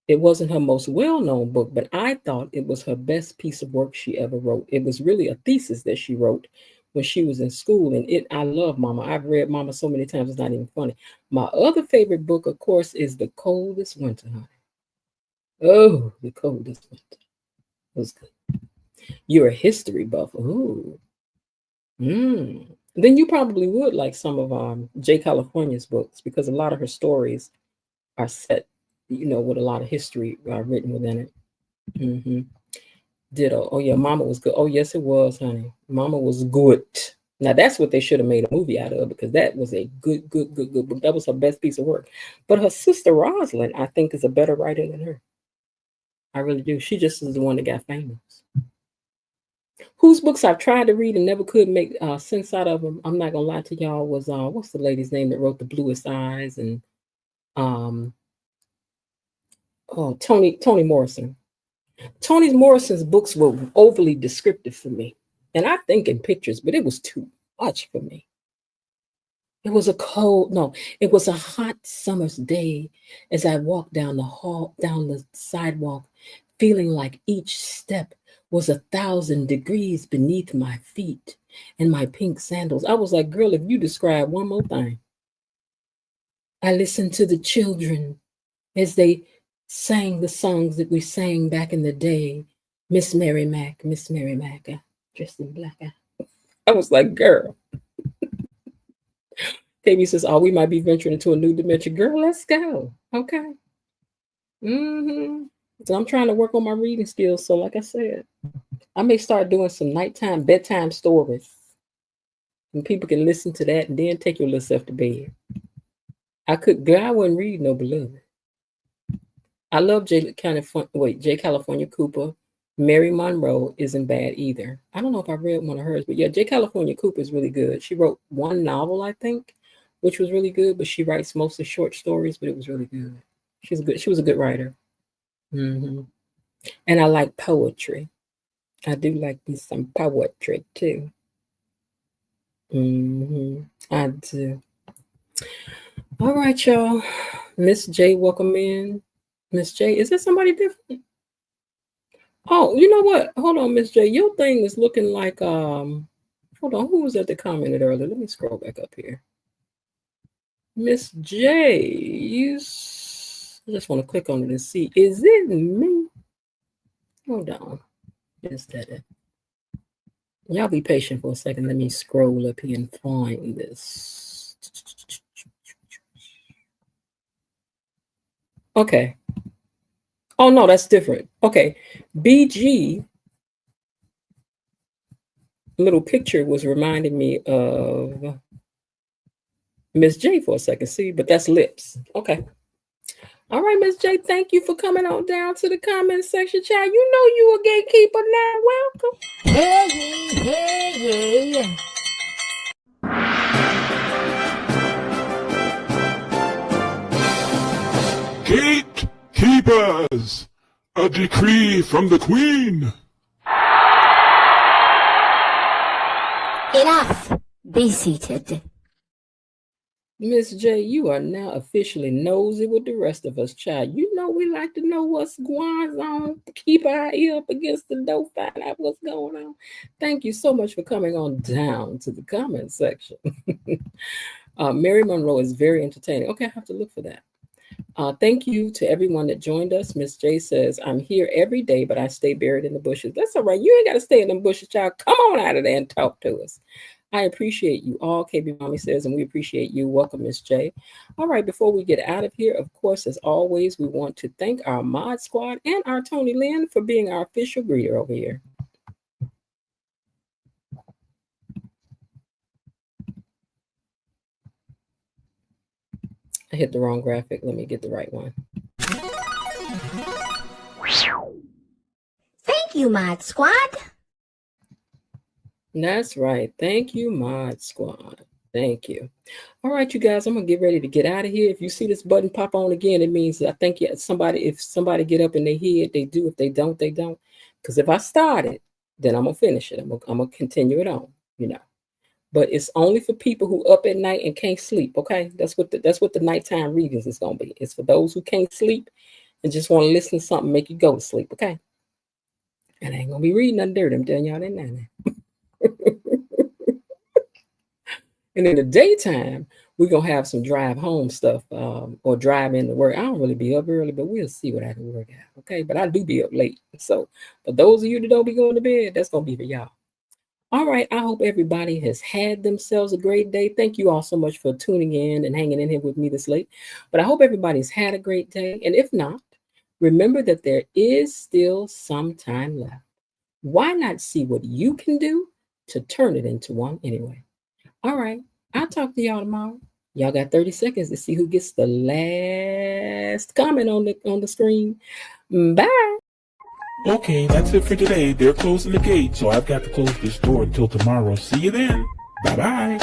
It wasn't her most well-known book, but I thought it was her best piece of work she ever wrote. It was really a thesis that she wrote when she was in school, and I love Mama. I've read Mama so many times, it's not even funny. My other favorite book, of course, is The Coldest Winter, honey. Oh, The Coldest Winter. It was good. You're a history buff. Ooh. Then you probably would like some of J. California's books, because a lot of her stories are set, with a lot of history written within it. Ditto. Oh yeah, Mama was good. Oh yes, it was, honey. Mama was good. Now that's what they should have made a movie out of, because that was a good book. That was her best piece of work. But her sister Rosalind, I think, is a better writer than her. I really do. She just is the one that got famous. Whose books I've tried to read and never could make sense out of them, I'm not gonna lie to y'all, was what's the lady's name that wrote The Bluest Eyes, and Toni Morrison. Toni Morrison's books were overly descriptive for me, and I think in pictures, but it was too much for me. It was it was a hot summer's day as I walked down the sidewalk, feeling like each step was 1,000 degrees beneath my feet and my pink sandals. I was like, girl, if you describe one more thing. I listened to the children as they sang the songs that we sang back in the day. Miss Mary Mac, dressed in black. I was like, girl. KB says, oh, we might be venturing into a new dimension. Girl, let's go. Okay. So I'm trying to work on my reading skills. So like I said, I may start doing some nighttime bedtime stories, and people can listen to that and then take your little self to bed. I wouldn't read no Beloved. I love J. California Cooper. Mary Monroe isn't bad either. I don't know if I read one of hers, but yeah, J. California Cooper is really good. She wrote one novel, I think, which was really good, but she writes mostly short stories, but it was really good. She was a good writer. And I like poetry. I do like me some poetry too. I do. All right, y'all. Miss J, welcome in. Miss J, is there somebody different? Oh, you know what? Hold on, Miss J. Your thing is looking like hold on, who was that commented earlier? Let me scroll back up here. Miss J, I just want to click on it and see. Is it me? Hold on. Is that it? Y'all be patient for a second. Let me scroll up here and find this. Okay. Oh, no, that's different. Okay. BG little picture was reminding me of Miss J for a second. See, but that's lips. Okay. All right, Miss J, thank you for coming on down to the comment section, child. You know you a gatekeeper now. Welcome. Hey, yeah. Gatekeepers! A decree from the Queen! Enough. Be seated. Miss J, you are now officially nosy with the rest of us, child. You know we like to know what's going on. Keep our ear up against the door, find out what's going on. Thank you so much for coming on down to the comment section. Mary Monroe is very entertaining. Okay, I have to look for that. Thank you to everyone that joined us. Miss J says, I'm here every day, but I stay buried in the bushes. That's all right. You ain't got to stay in them bushes, child. Come on out of there and talk to us. I appreciate you all, KB Mommy says, and we appreciate you. Welcome, Miss J. All right, before we get out of here, of course, as always, we want to thank our mod squad and our Tony Lynn for being our official greeter over here. I hit the wrong graphic. Let me get the right one. Thank you, Mod Squad. That's right. Thank you, Mod Squad. Thank you. All right, you guys, I'm gonna get ready to get out of here. If you see this button pop on again, it means I think if somebody get up and they hear it, they do. If they don't, they don't. Because if I start it, then I'm gonna finish it. I'm gonna continue it on, you know. But it's only for people who up at night and can't sleep. Okay, that's what the nighttime readings is gonna be. It's for those who can't sleep and just want to listen to something make you go to sleep. Okay, and I ain't gonna be reading nothing dirty. I'm telling y'all that now. And in the daytime, we're going to have some drive home stuff or drive into work. I don't really be up early, but we'll see what I can work out. Okay. But I do be up late. So for those of you that don't be going to bed, that's going to be for y'all. All right. I hope everybody has had themselves a great day. Thank you all so much for tuning in and hanging in here with me this late. But I hope everybody's had a great day. And if not, remember that there is still some time left. Why not see what you can do to turn it into one anyway? All right. I'll talk to y'all tomorrow. Y'all got 30 seconds to see who gets the last comment on the screen. Bye. Okay, that's it for today. They're closing the gate, so I've got to close this door until tomorrow. See you then. Bye-bye.